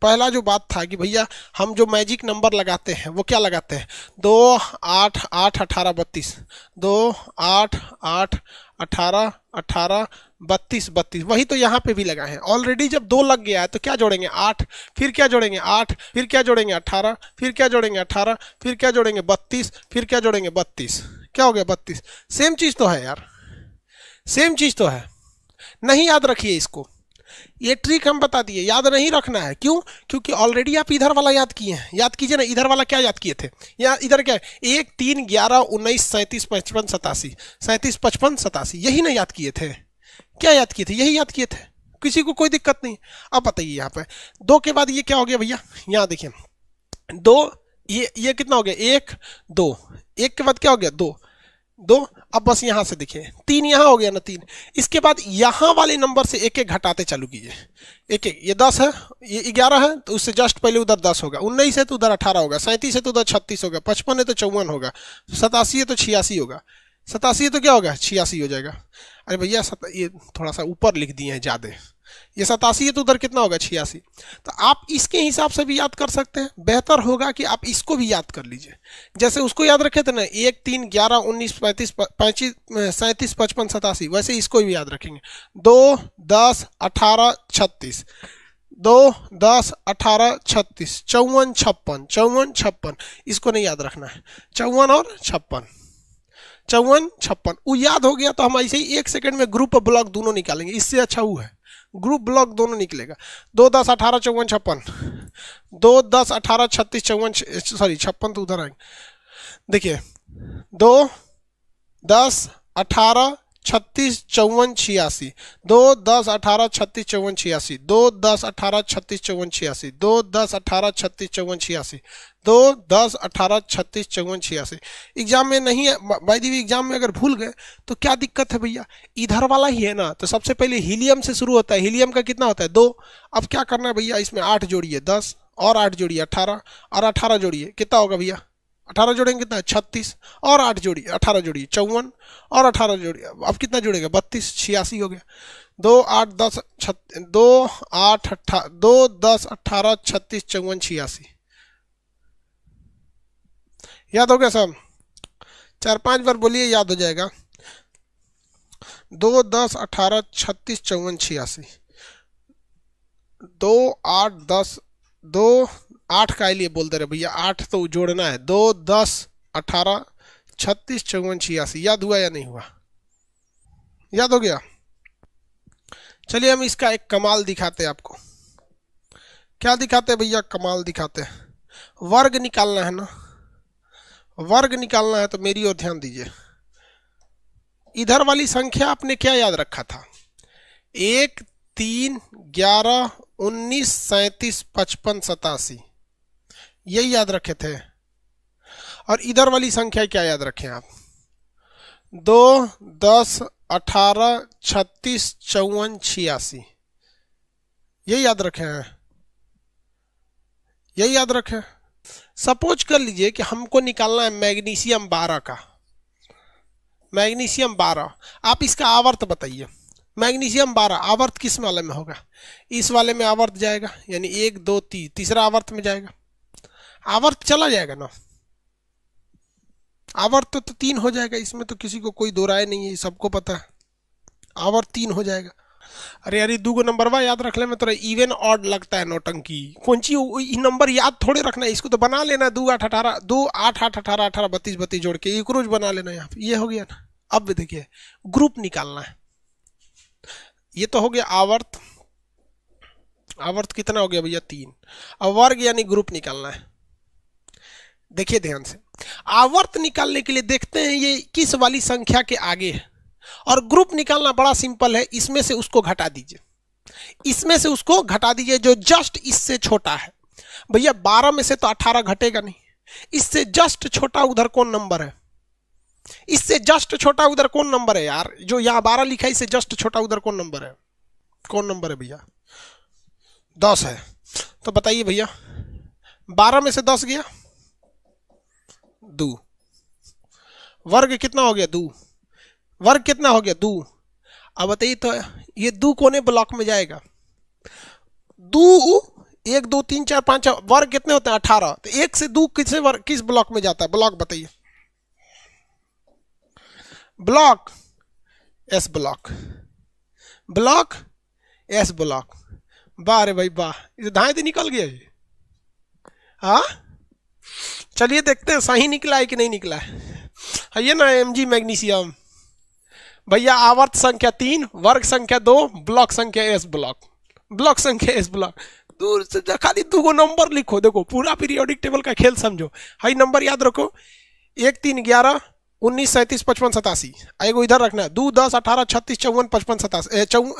पहला जो बात था कि भैया हम जो मैजिक नंबर लगाते हैं वो क्या लगाते हैं, 2 8 8 18 32, 2 8 8 18 18 32 32, वही तो यहाँ पे भी लगाए हैं। ऑलरेडी जब 2 लग गया है तो क्या जोड़ेंगे 8, फिर क्या जोड़ेंगे 8, फिर क्या जोड़ेंगे 18, फिर क्या जोड़ेंगे 18, फिर क्या जोड़ेंगे 32, फिर क्या जोड़ेंगे 32, क्या हो गया 32। सेम चीज तो है यार, सेम चीज तो है। नहीं याद रखिए इसको, ये ट्रिक हम बता दिए, याद नहीं रखना है। क्यों, क्योंकि ऑलरेडी आप इधर वाला याद किए हैं। याद कीजिए ना, इधर वाला क्या याद किए थे, या इधर क्या है 1 3 11 19 37 55 87, 37 55 87, यही ना याद किए थे। क्या याद किए थे, यही याद किए थे, किसी को कोई दिक्कत नहीं। अब बताइए यहाँ पे 2 के बाद ये क्या हो गया भैया, यहाँ देखिए 2, ये कितना हो गया 1 2, 1 के बाद क्या हो गया 2 2, अब बस यहां से देखिए 3 यहां हो गया ना 3। इसके बाद यहां वाले नंबर से एक एक घटाते चालू कीजिए, एक एक, ये 10 है, ये 11 है तो उससे जस्ट पहले उधर 10 होगा, 19 है तो उधर 18 होगा, 37 है तो उधर 36 होगा, 55 है तो 54 होगा, 87 है तो 86 होगा, 87 है तो क्या होगा 86 हो जाएगा। अरे भैया ये थोड़ा सा ऊपर लिख दिए हैं ज्यादा, ये 87 है तो उधर कितना होगा 86। तो आप इसके हिसाब से भी याद कर सकते हैं, बेहतर होगा कि आप इसको भी याद कर लीजिए। जैसे उसको याद रखे थे ना 1 3 11 19 35 35 37 55 87, वैसे इसको भी याद रखेंगे 2 10 18 36, 2 10 18 36, 54 56, 54 56, इसको नहीं याद रखना है 54 और 56। 54 56, वो याद हो गया तो हम ऐसे ही 1 सेकंड में ग्रुप और ब्लॉक दोनों निकालेंगे। इससे अच्छा वो है, ग्रुप ब्लॉक दोनों निकलेगा। 2 10 18 54 56, 2 10 18 36 54, सॉरी 56 तो उधर आएंगे। देखिए 2 10 18 36 54 86, 2 10 18 36 54 86, 2 10 18 36 54 86, 2 10 18 36 54 86, 2 10 18 36 54 86। एग्जाम में नहीं है भाई दी, एग्जाम में अगर भूल गए तो क्या दिक्कत है भैया, इधर वाला ही है ना। तो सबसे पहले हीलियम से शुरू होता है, हीलियम का कितना होता है 2। अब क्या करना है भैया, इसमें 8 जोड़िए 10, और 8 जोड़िए 18, और 18 जोड़िए कितना होगा भैया, 18 जोड़ेंगे कितना 36, और 8 जोड़िए 18 जोड़िए 54, और 18 जोड़िए अब कितना जोड़ेगा 32, 86 हो गया। 2 8 10 2 8 2 10 18 36 54 86, याद हो गया सब? 4-5 बार बोलिए, याद हो जाएगा। 2 10 18 36 54 86, 2 8 10 2 8 का लिए बोलते रहे भैया, 8 तो जोड़ना है। 2 10 18 36 54 86, याद हुआ या नहीं हुआ? याद हो गया? चलिए हम इसका एक कमाल दिखाते हैं आपको। क्या दिखाते हैं भैया? कमाल दिखाते हैं। वर्ग निकालना है ना, वर्ग निकालना है तो मेरी ओर ध्यान दीजिए। इधर वाली संख्या आपने क्या याद रखा था? 1 3 11 19 37 55 87, यही याद रखे थे। और इधर वाली संख्या क्या याद रखें आप? 2 10 18 36 54 86, यही याद रखे हैं, यही याद रखें। सपोज कर लीजिए कि हमको निकालना है मैग्नीशियम 12 का, मैग्नीशियम 12। आप इसका आवर्त बताइए। मैग्नीशियम 12 आवर्त किस वाले में होगा? इस वाले में आवर्त जाएगा, यानी 1 2 3, तीसरा आवर्त में जाएगा, आवर्त चला जाएगा ना, आवर्त तो 3 हो जाएगा। इसमें तो किसी को कोई दो राय नहीं है, सबको पता है आवर्त 3 हो जाएगा। अरे यार 2 नंबर याद रख ले में तो इवन ऑड लगता है नौटंकी। कौन सी नंबर याद थोड़े रखना है, इसको तो बना लेना। 2 8 18 2 8 8 18 18 32 32 जोड़ के एक रोज बना लेना यहाँ पे, ये हो गया ना। अब देखिए ग्रुप निकालना है, ये तो हो गया आवर्त। आवर्त कितना हो गया भैया 3। अब वर्ग यानी ग्रुप निकालना है। देखिए ध्यान से, आवर्त निकालने के लिए देखते हैं ये किस वाली संख्या के आगे है, और ग्रुप निकालना बड़ा सिंपल है। इसमें से उसको घटा दीजिए, इसमें से उसको घटा दीजिए जो जस्ट इससे छोटा है। भैया 12 में से तो 18 घटेगा नहीं, इससे जस्ट छोटा उधर कौन नंबर है? इससे जस्ट छोटा उधर कौन नंबर है यार? जो यहाँ 12 लिखा है इससे जस्ट छोटा उधर कौन नंबर है? कौन नंबर है भैया? 10 है। तो बताइए भैया 12 में से 10 गया 2, वर्ग कितना हो गया 2, वर्ग कितना हो गया 2। अब बताइए तो ये 2 कोने ब्लॉक में जाएगा। 2 1 2 3 4 5 वर्ग कितने होते हैं 18। तो 1 से 2 किससे वर्ग किस ब्लॉक में जाता है? ब्लॉक बताइए। Block S block, block S block. वाह रे भाई वाह, ये धाए तो निकल गया ये। हाँ चलिए देखते हैं सही निकला है कि नहीं निकला है। ये ना एमजी मैग्नीशियम भैया, आवर्त संख्या 3, वर्ग संख्या 2, ब्लॉक संख्या एस ब्लॉक, ब्लॉक संख्या एस ब्लॉक। दूर से खाली 2 नंबर लिखो, देखो पूरा पीरियोडिक टेबल का खेल समझो। हाई नंबर याद रखो, 1 3 11 19 37 55 87। एगो इधर रखना है 2 10 18 36 54 55 87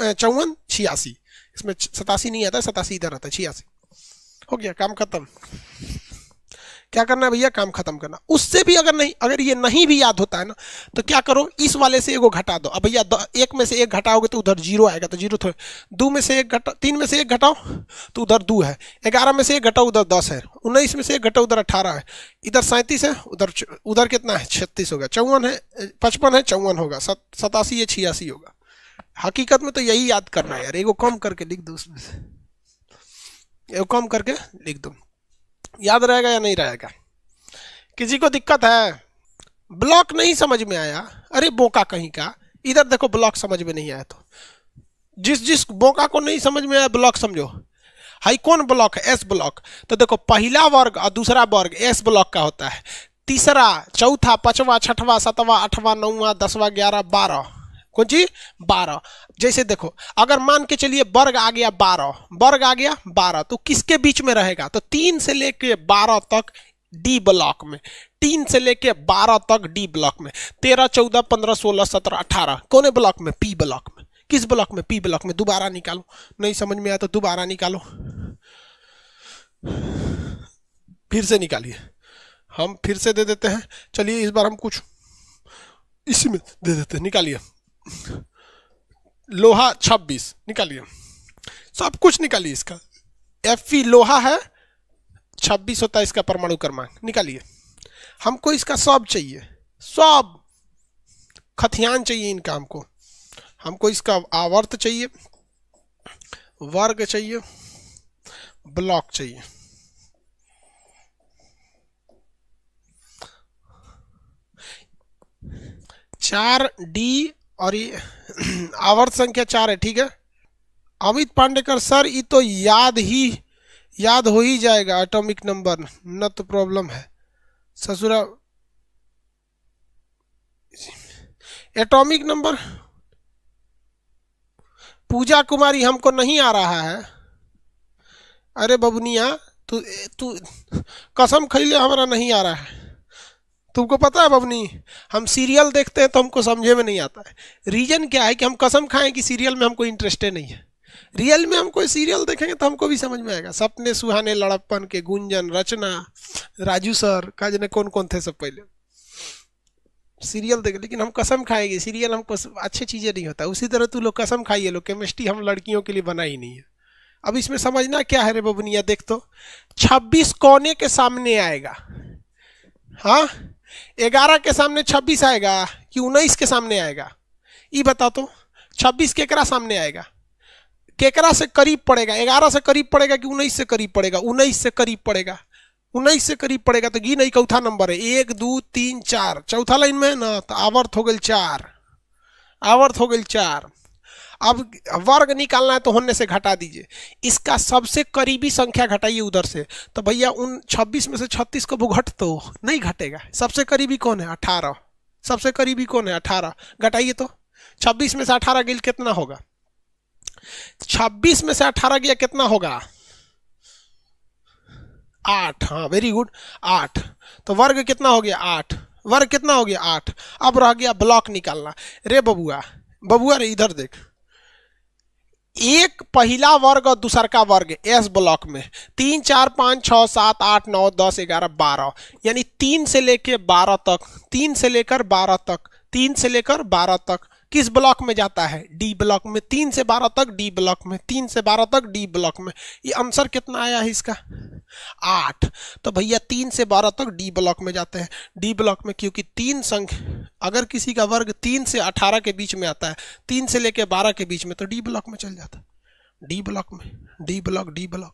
54 86। इसमें 87 नहीं आता, 87 इधर आता है, 86। हो गया काम खत्म। क्या करना है भैया? काम खत्म करना। उससे भी अगर ये नहीं भी याद होता है ना, तो क्या करो, इस वाले से एगो घटा दो। अब भैया 1 में से 1 घटाओगे तो उधर 0 आएगा, तो 0 थोड़े। 2 में से 1 घटाओ, 3 में से 1 घटाओ तो उधर 2 है। 11 में से 1 घटाओ उधर 10 है। 19 में से 1 घटाओ उधर 18 है। इधर 37 है, उधर कितना है 36 होगा। 54 है, 55 है, 54 होगा। 87 है, 86 होगा। हकीकत में तो यही याद करना है यार। एगो कम करके लिख दो, उसमें से एगो कम करके लिख दो, याद रहेगा या नहीं रहेगा? किसी को दिक्कत है? ब्लॉक नहीं समझ में आया? अरे बोका कहीं का, इधर देखो ब्लॉक समझ में नहीं आया तो जिस बोका को नहीं समझ में आया ब्लॉक समझो। हाई कौन ब्लॉक है? S block. तो देखो पहला वर्ग और दूसरा वर्ग एस ब्लॉक का होता है। तीसरा, चौथा, पांचवा, छठवां, सातवां, आठवां, नौवां, 10वां, 11, 12, कौन जी 12। जैसे देखो अगर मान के चलिए वर्ग आ गया 12, वर्ग आ गया 12, तो किसके बीच में रहेगा? तो 3 से लेके 12 तक डी ब्लॉक में, 3 से लेके 12 तक डी ब्लॉक में, 13, 14, 15, 16, 17, 18 कौन ब्लॉक में? पी ब्लॉक में। किस ब्लॉक में? पी ब्लॉक में। दोबारा निकालो, नहीं समझ में आया तो दोबारा निकालो, फिर से निकालिए, हम फिर से दे देते हैं। चलिए इस बार हम कुछ इसी में दे देते हैं, निकालिए। लोहा 26 निकालिए, सब कुछ निकालिए इसका। Fe लोहा है, 26 होता है इसका परमाणु क्रमांक, निकालिए। हमको इसका सब चाहिए, सब खथियान चाहिए इनका हमको इसका आवर्त चाहिए, वर्ग चाहिए, ब्लॉक चाहिए। चार डी और ये आवर्त संख्या 4 है, ठीक है। अमित पांडेकर सर ये तो याद हो ही जाएगा, एटॉमिक नंबर न तो प्रॉब्लम है ससुरा। एटॉमिक नंबर पूजा कुमारी हमको नहीं आ रहा है। अरे बबुनिया तू कसम खैले हमारा नहीं आ रहा है। तुमको पता है बबनी, हम सीरियल देखते हैं तो हमको समझे में नहीं आता है। रीजन क्या है कि हम कसम खाएं कि सीरियल में हमको इंटरेस्ट नहीं है। रियल में हम कोई सीरियल देखेंगे तो हमको भी समझ में आएगा। सपने सुहाने, लड़प्पन के, गुंजन, रचना, राजू सर का जने कौन कौन थे सब पहले सीरियल देखे। लेकिन हम कसम खाएंगे सीरियल हमको अच्छी चीज़ें नहीं होता। उसी तरह तू लोग कसम खाइए लोग, केमिस्ट्री हम लड़कियों के लिए बना ही नहीं है। अब इसमें समझना क्या है रे बबुनिया, देख तो 26 कोने के सामने आएगा, हाँ 11 के सामने 26 आएगा कि 19 के सामने आएगा? ये बता तो 26 केकरा सामने आएगा, केकरा से करीब पड़ेगा? 11 से करीब पड़ेगा कि 19 से करीब पड़ेगा? 19 से करीब पड़ेगा। 19 से करीब पड़ेगा तो गिन, चौथा नंबर है, 1 2 3 4, चौथा लाइन में है ना, तो आवर्त हो गई 4, आवर्त हो गई 4। अब वर्ग निकालना है तो होने से घटा दीजिए, इसका सबसे करीबी संख्या घटाइए उधर से। तो भैया उन 26 में से 36 को भुगट तो नहीं घटेगा। सबसे करीबी कौन है? 18। सबसे करीबी कौन है? 18। घटाइए तो 26 में से 18 गिल कितना होगा? 26 में से 18 गया कितना होगा? 8। हाँ वेरी गुड, 8। तो वर्ग कितना हो गया? 8। वर्ग कितना हो गया? 8। अब रह गया ब्लॉक निकालना। रे बबुआ रे इधर देख, एक पहला वर्ग और दूसर का वर्ग एस ब्लॉक में 3 4 5 6 7 8 9 10 11 12, यानी 3 से लेकर 12 तक, 3 से लेकर 12 तक, 3 से लेकर 12 तक किस ब्लॉक में जाता है? डी ब्लॉक में। 3 से 12 तक डी ब्लॉक में, 3 से 12 तक डी ब्लॉक में। ये आंसर कितना आया है इसका? 8। तो भैया 3 से 12 तक डी ब्लॉक में जाते हैं। डी ब्लॉक में क्योंकि 3 संख्या, अगर किसी का वर्ग 3 से 18 के बीच में आता है, 3 से लेकर 12 के बीच में, तो डी ब्लॉक में चल जाता है। डी ब्लॉक में, डी ब्लॉक, डी ब्लॉक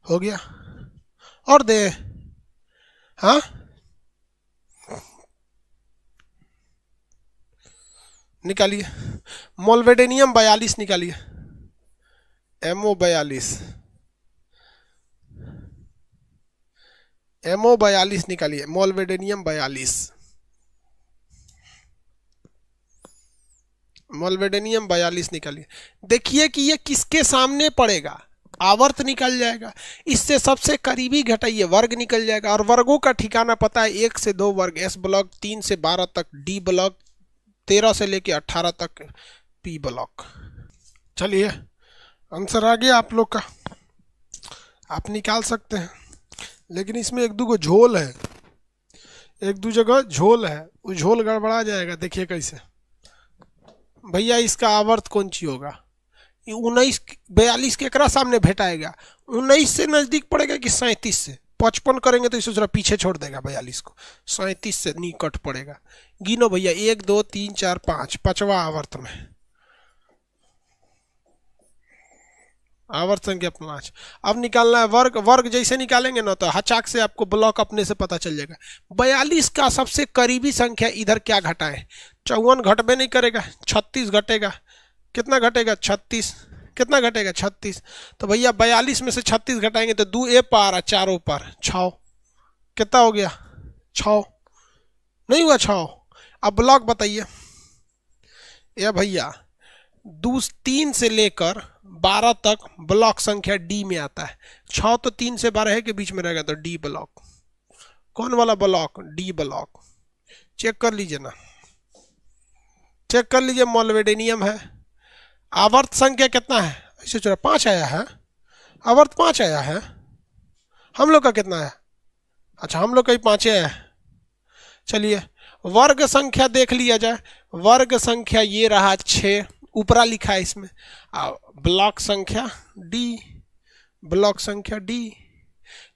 हो गया। और दे, हाँ निकालिए। मोल्वेडेनियम 42 निकालिए, MO 42, MO 42 निकालिए, मोल्वेडेनियम 42, मोल्वेडेनियम 42 निकालिए। देखिए कि ये किसके सामने पड़ेगा, आवर्त निकल जाएगा। इससे सबसे करीबी घटाइए, वर्ग निकल जाएगा। और वर्गों का ठिकाना पता है, 1 से 2 वर्ग एस ब्लॉक, 3 से 12 तक डी ब्लॉक, 13 से लेके 18 तक पी ब्लॉक। चलिए आंसर आ गया आप लोग का, आप निकाल सकते हैं। लेकिन इसमें एक दो झोल है, एक दो जगह झोल है, वो झोल गड़बड़ा जाएगा। देखिए कैसे भैया, इसका आवर्त कौन सी होगा? 19 42 केकरा सामने भेटाएगा? 19 से नजदीक पड़ेगा कि 37 से? 55 करेंगे तो इसे जरा पीछे छोड़ देगा 42 को, 37 से निकट पड़ेगा। गिनो भैया, 1 2 3 4 5, 5वां आवर्त में, आवर्त संख्या 5। अब निकालना है वर्ग। वर्ग जैसे निकालेंगे ना तो हचाक से आपको ब्लॉक अपने से पता चल जाएगा। 42 का सबसे करीबी संख्या इधर क्या घटाए? 54 घटबे नहीं करेगा, 36 घटेगा। कितना घटेगा? 36। कितना घटेगा? 36। तो भैया 42 में से 36 घटाएंगे तो 2 ए पार 4 पार 6, कितना हो गया? 6 नहीं हुआ 6। अब ब्लॉक बताइए। या भैया 3 से लेकर 12 तक ब्लॉक संख्या डी में आता है। 6 तो 3 से 12 के बीच में रहेगा, तो डी ब्लॉक। कौन वाला ब्लॉक? D block. चेक कर लीजिए ना, चेक कर लीजिए, मोल्वेडेनियम है। आवर्त संख्या कितना है? ऐसे चलो 5 आया है, आवर्त 5 आया है। हम लोग का कितना है? अच्छा हम लोग का ही 5 आया है। चलिए वर्ग संख्या देख लिया जाए। वर्ग संख्या ये रहा 6, ऊपरा लिखा है इसमें। ब्लॉक संख्या डी, ब्लॉक संख्या डी।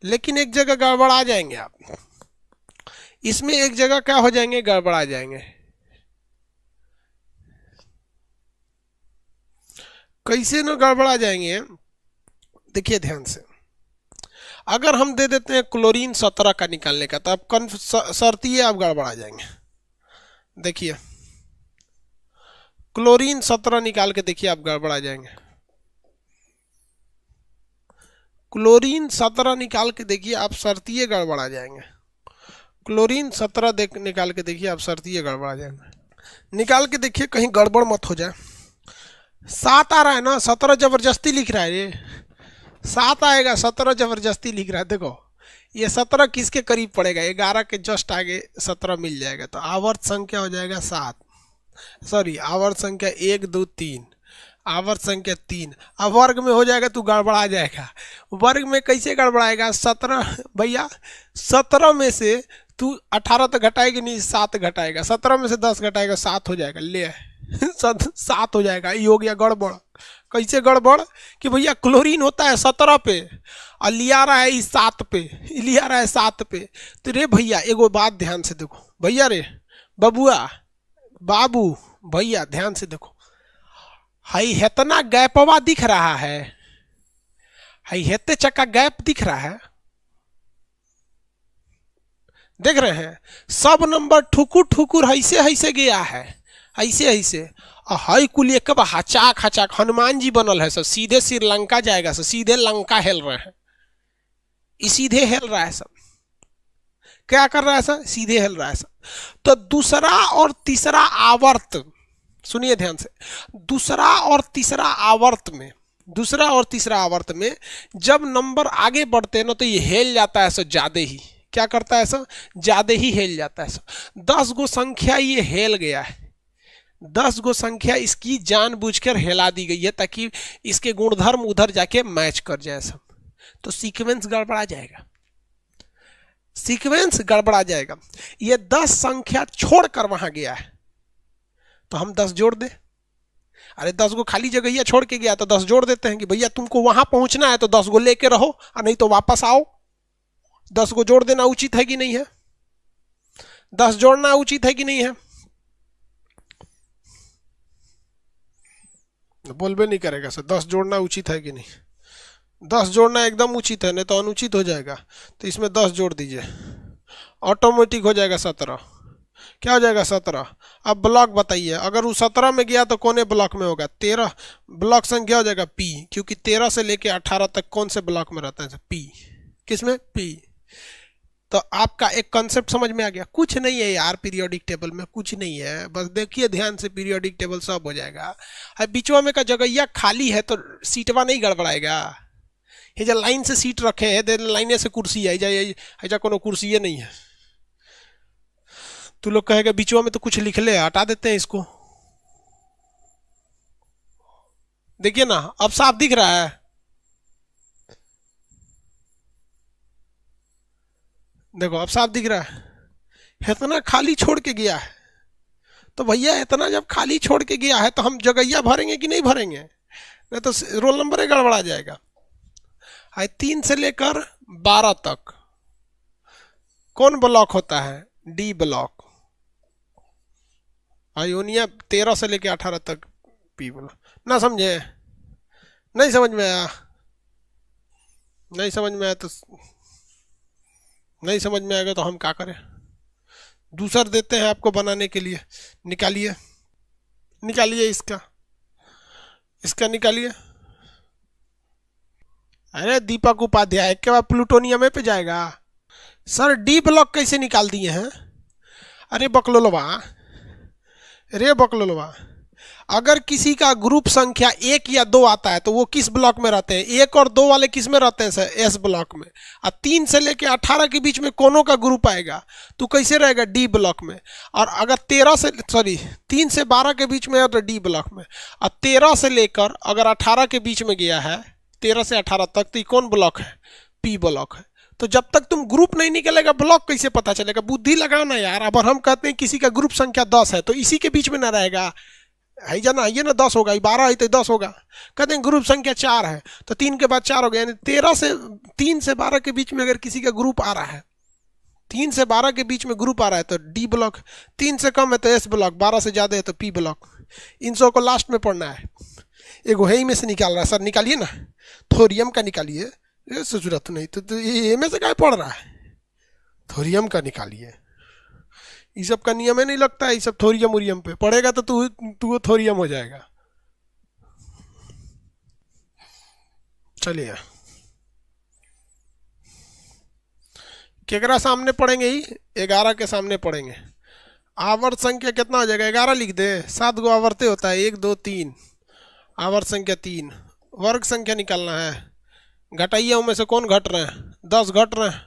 लेकिन एक जगह गड़बड़ आ जाएंगे आप, इसमें एक जगह क्या हो जाएंगे? गड़बड़ आ जाएंगे। कैसे न गड़बड़ आ जाएंगे? देखिए ध्यान से, अगर हम दे देते हैं क्लोरीन 17 का निकालने का, तो अब शर्तिये आप गड़बड़ आ जाएंगे। देखिए क्लोरीन 17 निकाल के देखिए, आप गड़बड़ आ जाएंगे। क्लोरीन 17 निकाल के देखिए, आप शर्तिये गड़बड़ आ जाएंगे। क्लोरीन 17 निकाल के देखिए, आप शर्तिये गड़बड़ आ जाएंगे। निकाल के देखिए, कहीं गड़बड़ मत हो जाए। 7 आ रहा है ना, 17 जबरदस्ती लिख रहा है। ये 7 आएगा, 17 जबरदस्ती लिख रहा है। देखो ये 17 किसके करीब पड़ेगा? 11 के जस्ट आगे 17 मिल जाएगा, तो आवर्त संख्या हो जाएगा 7। सॉरी, आवर्त संख्या 1 2 3, आवर्त संख्या 3। अब वर्ग में हो जाएगा तो गड़बड़ा जाएगा। वर्ग में कैसे गड़बड़ाएगा? 17 भैया, 17 में से तू 18 तो घटाएगी नहीं, 7 घटाएगा। 17 में से 10 घटाएगा, 7 हो जाएगा। ले 7 हो जाएगा। ये हो गया गड़बड़। कैसे गड़बड़? कि भैया क्लोरीन होता है 17 पे और लिया रहा है 7 पे, लिया रहा है 7 पे। तो रे भैया एगो बात ध्यान से देखो, भैया रे बबुआ बाबू भैया ध्यान से देखो, हाई हेतना गैपवा दिख रहा है, हाई हेते चक्का गैप दिख रहा है, देख रहे हैं? सब नंबर ठुकुर ठुकुर ऐसे ऐसे गया है, ऐसे ऐसे। हाई कुल एक हचाक हचाक हनुमान जी बनल है सब, सीधे श्रीलंका जाएगा सब, सीधे लंका हेल रहे हैं, सीधे हेल रहा है सब। क्या कर रहा है सब? सीधे हेल रहा है सब। तो दूसरा और तीसरा आवर्त, सुनिए ध्यान से, दूसरा और तीसरा आवर्त में, दूसरा और तीसरा आवर्त में जब नंबर आगे बढ़ते हैं ना, तो ये हेल जाता है सब ज्यादा ही। क्या करता है सब? ज्यादा ही हेल जाता है सब। 10 गो संख्या ये हेल गया है, 10 गो संख्या इसकी जानबूझकर हिला दी गई है ताकि इसके गुणधर्म उधर जाके मैच कर जाए सब। तो सीक्वेंस गड़बड़ा जाएगा, सीक्वेंस गड़बड़ा जाएगा। ये 10 संख्या छोड़कर वहां गया है, तो हम 10 जोड़ दे। अरे 10 गो खाली जगह छोड़ के गया तो 10 जोड़ देते हैं कि भैया तुमको वहां पहुंचना है तो 10 गो लेके रहो, और नहीं तो वापस आओ। 10 गो जोड़ देना उचित है कि नहीं है? 10 जोड़ना उचित है कि नहीं है? बोलबे नहीं करेगा सर। 10 जोड़ना उचित है कि नहीं? 10 जोड़ना एकदम उचित है, नहीं तो अनुचित हो जाएगा। तो इसमें 10 जोड़ दीजिए, ऑटोमेटिक हो जाएगा 17। क्या हो जाएगा? 17। अब ब्लॉक बताइए, अगर वो 17 में गया तो कौन ब्लॉक में होगा? 13 ब्लॉक संख्या हो जाएगा पी, क्योंकि 13 से लेके 18 तक कौन से ब्लॉक में रहता है? पी। किसमें? पी। तो आपका एक कॉन्सेप्ट समझ में आ गया? कुछ नहीं है यार पीरियोडिक टेबल में, कुछ नहीं है, बस देखिए ध्यान से, पीरियोडिक टेबल सब हो जाएगा। बीचवा में का जगह खाली है तो सीटवा नहीं गड़बड़ाएगा। ये जो लाइन से सीट रखे है, लाइने से कुर्सी है, ऐसा कोनो कुर्सी नहीं है। तू लोग कहेगा बीचवा में तो कुछ लिख ले, हटा देते हैं इसको। देखिए ना, अब साफ दिख रहा है। देखो अब साफ दिख रहा है। इतना खाली छोड़ के गया है, तो भैया इतना जब खाली छोड़ के गया है तो हम जगहिया भरेंगे कि नहीं भरेंगे? नहीं तो रोल नंबर गड़बड़ा जाएगा। 3 से लेकर 12 तक कौन ब्लॉक होता है? D block. आयोनिया 13 से लेकर 18 तक पी ब्लॉक। ना समझे? नहीं समझ में आया? नहीं समझ में आया तो नहीं समझ में आएगा तो हम क्या करें? दूसर देते हैं आपको बनाने के लिए। निकालिए, निकालिए इसका, इसका निकालिए। अरे दीपक उपाध्याय के बाद प्लूटोनियम पे जाएगा। सर डी ब्लॉक कैसे निकाल दिए हैं? अरे बकलोलवा, रे बकलोलवा, अगर किसी का ग्रुप संख्या 1 या 2 आता है तो वो किस ब्लॉक में रहते हैं? 1 और 2 वाले किस में रहते हैं सर? एस ब्लॉक में। और 3 से लेके 18 के बीच में कोनो का ग्रुप आएगा तो कैसे रहेगा? डी ब्लॉक में। और अगर 3 से 12 के बीच में है तो डी ब्लॉक में। और 13 से लेकर अगर 18 के बीच में गया है, 13 से 18 तक, तो ये कौन ब्लॉक है? पी ब्लॉक है। तो जब तक तुम ग्रुप नहीं निकलेगा ब्लॉक कैसे पता चलेगा? बुद्धि लगाओ ना यार। अब हम कहते हैं किसी का ग्रुप संख्या 10 है तो इसी के बीच में ना रहेगा, है जाना, ये ना 10 होगा, 12 है तो 10 होगा। कहते हैं ग्रुप संख्या 4 है तो 3 के बाद 4 हो गया, यानी 3 से 12 के बीच में अगर किसी का ग्रुप आ रहा है, 3 से 12 के बीच में ग्रुप आ रहा है तो डी ब्लॉक, 3 से कम है तो एस ब्लॉक, 12 से ज़्यादा है तो पी ब्लॉक। इन सब को लास्ट में पढ़ना है। एगो है ही में से निकाल रहा है सर, निकालिए ना, थोरियम का निकालिए। जरूरत नहीं तो ये में से क्या पढ़ रहा है? थोरियम का निकालिए। ये सब का नियम है नहीं लगता है, ये सब थोरियम उरियम पे पढ़ेगा तो तू थोरियम हो जाएगा। चलिए केकरा सामने पढ़ेंगे? ही 11 के सामने पढ़ेंगे। आवर्त संख्या कितना हो जाएगा? 11 लिख दे, 7 गो आवर्ते होता है, 1 2 3, आवर्त संख्या 3। वर्ग संख्या निकालना है, घटाइए उनमें से कौन घट रहे हैं? 10 घट रहे हैं,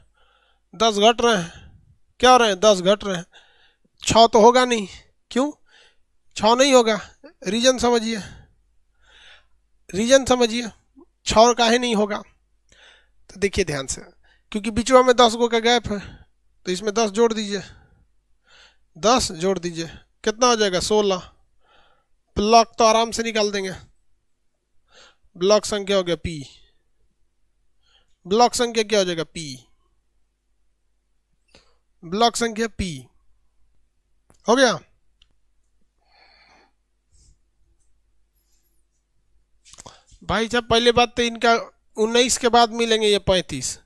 10 घट रहे हैं, क्या हो रहे हैं? 10 घट रहे हैं। 6 तो होगा नहीं, क्यों 6 नहीं होगा? रीजन समझिए, रीजन समझिए, 6 काहे नहीं होगा? तो देखिए ध्यान से, क्योंकि बीचवा में 10 गो का गैप है तो इसमें 10 जोड़ दीजिए, 10 जोड़ दीजिए, कितना हो जाएगा? 16। ब्लॉक तो आराम से निकाल देंगे। ब्लॉक संख्या हो गया पी, ब्लॉक संख्या क्या हो जाएगा? पी, ब्लॉक संख्या पी हो गया। भाई साहब पहले बात तो इनका 19 के बाद मिलेंगे ये 35।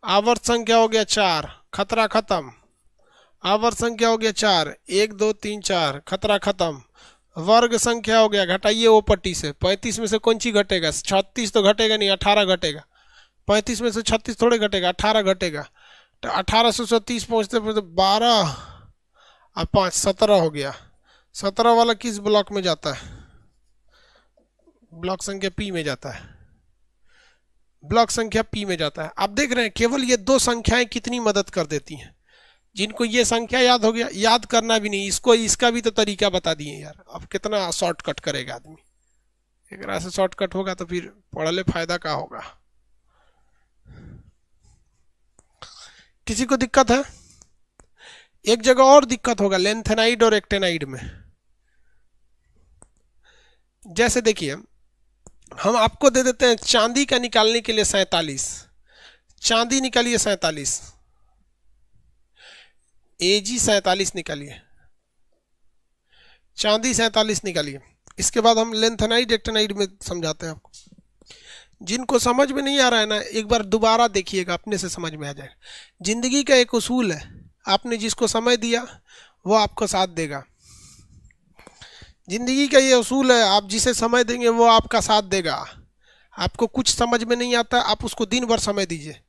आवर्त संख्या हो गया 4, खतरा खत्म। आवर्त संख्या हो गया 4, 1 2 3 4, खतरा खत्म। वर्ग संख्या हो गया, घटाइए वो पट्टी से, 35 में से कौन सी घटेगा? 36 तो घटेगा नहीं, 18 घटेगा। 35 में से 36 थोड़े घटेगा, 18 घटेगा। तो 18 से 30 पहुँचते पहुँचते 12 और 5 17 हो गया। 17 वाला किस ब्लॉक में जाता है? ब्लॉक संख्या पी में जाता है, ब्लॉक संख्या पी में जाता है। आप देख रहे हैं केवल ये 2 संख्याएं कितनी मदद कर देती हैं। जिनको ये संख्या याद हो गया, याद करना भी नहीं, इसको इसका भी तो तरीका बता दिए यार। अब कितना शॉर्टकट करेगा आदमी? एक से शॉर्टकट होगा तो फिर पढ़ले फायदा का होगा? किसी को दिक्कत है? एक जगह और दिक्कत होगा, लेंथेनाइड और एक्टेनाइड में। जैसे देखिए हम आपको दे देते हैं चांदी का निकालने के लिए 47, चांदी निकालिए 47, एजी 47 निकालिए, चांदी 47 निकालिए। इसके बाद हम लेंथेनाइड एक्टेनाइड में समझाते हैं आपको। जिनको समझ में नहीं आ रहा है ना, एक बार दोबारा देखिएगा, अपने से समझ में आ जाएगा। जिंदगी का एक उसूल है, आपने जिसको समय दिया वो आपको साथ देगा। जिंदगी का ये उसूल है, आप जिसे समय देंगे वो आपका साथ देगा। आपको कुछ समझ में नहीं आता, आप उसको दिन भर समय दीजिए,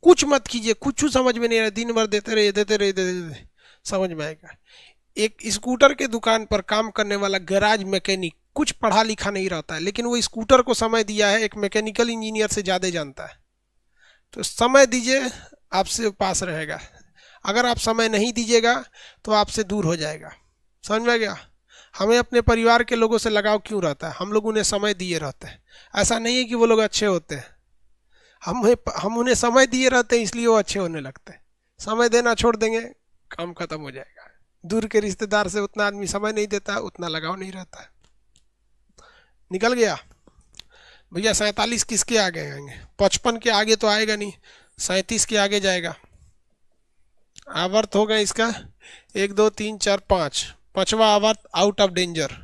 कुछ मत कीजिए, कुछ समझ में नहीं आ रहा, दिन भर देते रहिए, देते रहिए, देते रहिए, समझ में आएगा। एक स्कूटर के दुकान पर काम करने वाला गैराज मैकेनिक कुछ पढ़ा लिखा नहीं रहता है, लेकिन वो स्कूटर को समय दिया है एक मैकेनिकल इंजीनियर से ज़्यादा जानता है। तो समय दीजिए, आपसे पास रहेगा। अगर आप समय नहीं दीजिएगा तो आपसे दूर हो जाएगा। समझ में आ गया? हमें अपने परिवार के लोगों से लगाव क्यों रहता है? हम लोग उन्हें समय दिए रहते हैं। ऐसा नहीं है कि वो लोग अच्छे होते हैं, हम उन्हें समय दिए रहते हैं इसलिए वो अच्छे होने लगते हैं। समय देना छोड़ देंगे, काम खत्म हो जाएगा। दूर के रिश्तेदार से उतना आदमी समय नहीं देता, उतना लगाव नहीं रहता है। निकल गया भैया। 47 किसके आगे आएंगे? 55 के आगे तो आएगा नहीं, 37 के आगे जाएगा। आवर्त होगा इसका 1 2 3 4 5, 5वां आवर्त आउट ऑफ डेंजर,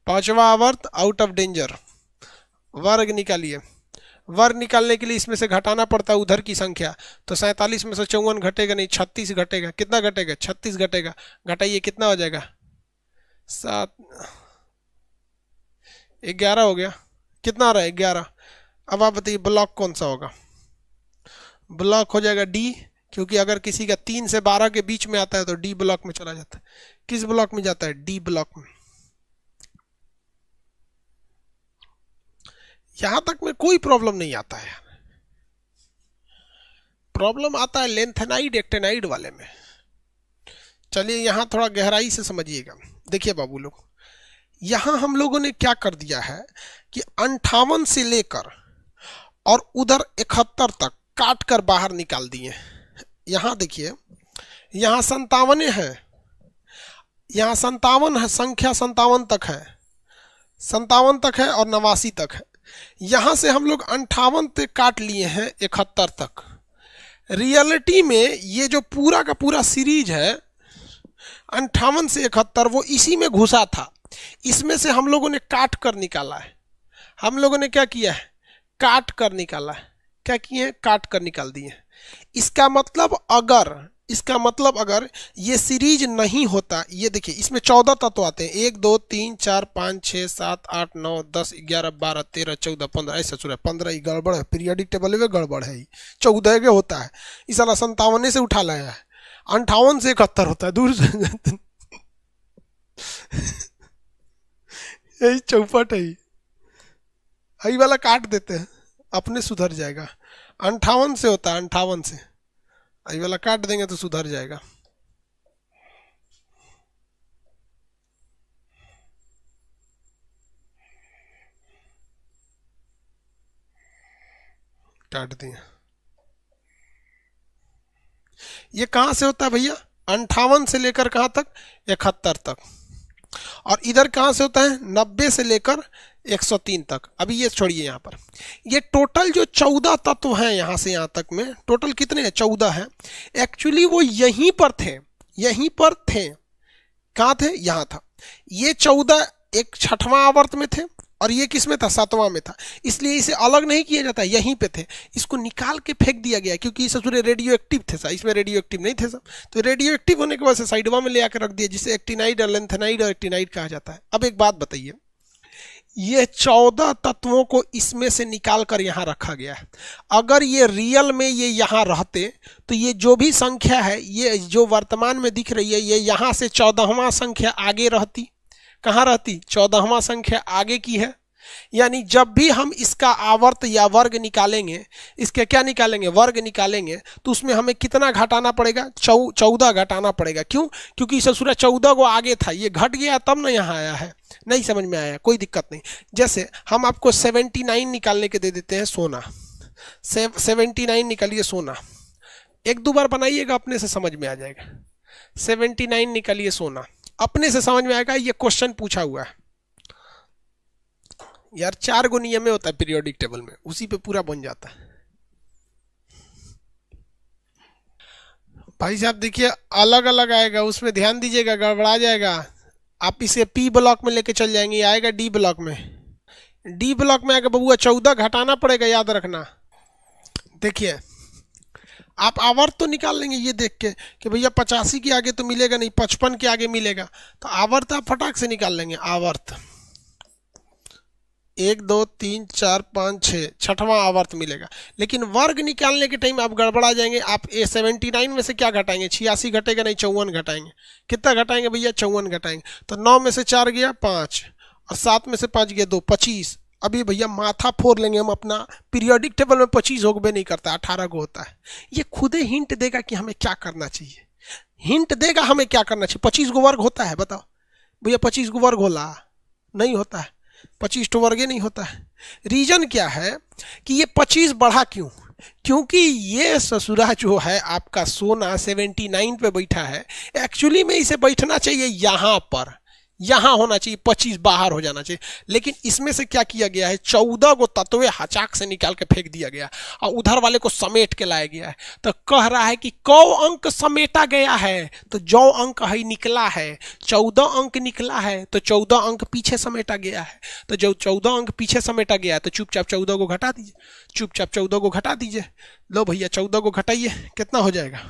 5वां आवर्त आउट ऑफ डेंजर। वर्ग निकालिए। वर्ग निकालने के लिए इसमें से घटाना पड़ता है उधर की संख्या। तो 47 में से 54 घटेगा नहीं, 36 घटेगा। कितना घटेगा? 36 घटेगा। घटाइए, कितना हो जाएगा? 7 11 हो गया। कितना आ रहा है? 11। अब आप बताइए ब्लॉक कौन सा होगा? ब्लॉक हो जाएगा डी, क्योंकि अगर किसी का 3 से 12 के बीच में आता है तो डी ब्लॉक में चला जाता है। किस ब्लॉक में जाता है? डी ब्लॉक में। यहां तक में कोई प्रॉब्लम नहीं आता है यार। प्रॉब्लम आता है लेंथेनाइड एक्टेनाइड वाले में। चलिए यहां थोड़ा गहराई से समझिएगा। देखिए बाबू लोग, यहां हम लोगों ने क्या कर दिया है कि 58 से लेकर और उधर 71 तक काट कर बाहर निकाल दिए। यहां देखिए, यहां 57 है, यहां 57 है, संख्या 57 तक है, 57 तक है और 89 तक है। यहां से हम लोग 58 से काट लिए हैं 71 तक। रियलिटी में ये जो पूरा का पूरा सीरीज है 58 से 71, वो इसी में घुसा था। इसमें से हम लोगों ने काट कर निकाला है। हम लोगों ने क्या किया है? काट कर निकाला है। क्या किए हैं? काट कर निकाल दिए। इसका मतलब अगर ये सीरीज नहीं होता, ये देखिए इसमें 14 तत्व आते हैं, 1 2 3 4 5 6 7 8 9 10 11 12 13 14 15, ऐसा चुरा 15 ही गड़बड़ है, पीरियडिक टेबल में गड़बड़ है, 14 के होता है। इस साला 57 से उठा लाया है, 58 से 71 होता है, दूर से यही चौपट है। यही वाला काट देते हैं, अपने सुधर जाएगा। 58 से होता है, 58 से यही वाला काट देंगे तो सुधर जाएगा। काट दिए। ये कहां से होता है भैया? 58 से लेकर कहां तक? 71 तक। और इधर कहां से होता है? 90 से लेकर 103 तक। अभी ये छोड़िए, यहां पर ये टोटल जो 14 तत्व हैं यहां से यहां तक में टोटल कितने हैं? 14 हैं। एक्चुअली वो यहीं पर थे, यहीं पर थे। कहां थे? यहां था। ये 14 एक 6वां आवर्त में थे और ये किस में था? 7वां में था। इसलिए इसे अलग नहीं किया जाता, यहीं पे थे। इसको निकाल के फेंक दिया गया क्योंकि इस ससुरे रेडियो एक्टिव थे साहब, इसमें रेडियो एक्टिव नहीं थे साहब। तो रेडियो एक्टिव होने के वजह से साइडवा में ले आकर रख दिया, जिसे एक्टिनाइड और लेंथेनाइड और एक्टिनाइड कहा जाता है। अब एक बात बताइए, ये 14 तत्वों को इसमें से निकाल कर यहां रखा गया है। अगर ये रियल में ये यहां रहते तो ये जो भी संख्या है, ये जो वर्तमान में दिख रही है, ये यहां से 14वां संख्या आगे रहती। कहां रहती? 14वां संख्या आगे की है। यानी जब भी हम इसका आवर्त या वर्ग निकालेंगे, इसके क्या निकालेंगे? वर्ग निकालेंगे, तो उसमें हमें कितना घटाना पड़ेगा? 14 घटाना पड़ेगा। क्यों? क्योंकि ससुरा 14 को आगे था, ये घट गया तब ना यहाँ आया है। नहीं समझ में आया? कोई दिक्कत नहीं। जैसे हम आपको 79 निकालने के दे देते हैं सोना। 79 निकालिए सोना। एक दो बार बनाइएगा, अपने से समझ में आ जाएगा। 79 निकालिए सोना, अपने से समझ में आएगा। ये क्वेश्चन पूछा हुआ है यार, 4 गो नियम में होता है पीरियोडिक टेबल में, उसी पे पूरा बन जाता है। भाई साहब देखिए, अलग अलग आएगा, उसमें ध्यान दीजिएगा, गड़बड़ा जाएगा। आप इसे पी ब्लॉक में लेके चल जाएंगे, आएगा डी ब्लॉक में। डी ब्लॉक में आएगा बबुआ 14 घटाना पड़ेगा, याद रखना। देखिए आप आवर्त तो निकाल लेंगे ये देख के कि भैया 85 के आगे तो मिलेगा नहीं, 55 के आगे मिलेगा, तो आवर्त आप फटाक से निकाल लेंगे। आवर्त 1 2 3 4 5 6, 6वां आवर्त मिलेगा। लेकिन वर्ग निकालने के टाइम आप गड़बड़ा जाएंगे। आप 79 में से क्या घटाएंगे? 86 घटेगा नहीं, 54 घटाएंगे। कितना घटाएंगे भैया? 54 घटाएंगे। तो 9 में से 4 गया 5 और 7 में से 5 गया 2, 25। अभी भैया माथा फोड़ लेंगे हम अपना। पीरियोडिक टेबल में 25 होगबे नहीं करता, 18 को होता है। ये खुद ही हिंट देगा कि हमें क्या करना चाहिए। हिंट देगा हमें क्या करना चाहिए। 25 को वर्ग होता है? बताओ भैया, 25 को वर्ग होला? नहीं होता है, 25 तो वर्ग नहीं होता है। रीजन क्या है कि ये 25 बढ़ा क्यों? क्योंकि ये ससुरा जो है आपका सोना 79 पे बैठा है। एक्चुअली में इसे बैठना चाहिए यहाँ पर, यहाँ होना चाहिए, 25 बाहर हो जाना चाहिए। लेकिन इसमें से क्या किया गया है? 14 को तत्वे हचाक से निकाल के फेंक दिया गया और उधर वाले को समेट के लाया गया है। तो कह रहा है कि कौ अंक समेटा गया है, तो जो अंक है निकला है, 14 अंक निकला है, तो 14 अंक पीछे समेटा गया है। तो जो 14 अंक पीछे समेटा गया है, तो चुपचाप 14 को घटा दीजिए, चुपचाप 14 को घटा दीजिए। लो भैया 14 को घटाइए, कितना हो जाएगा?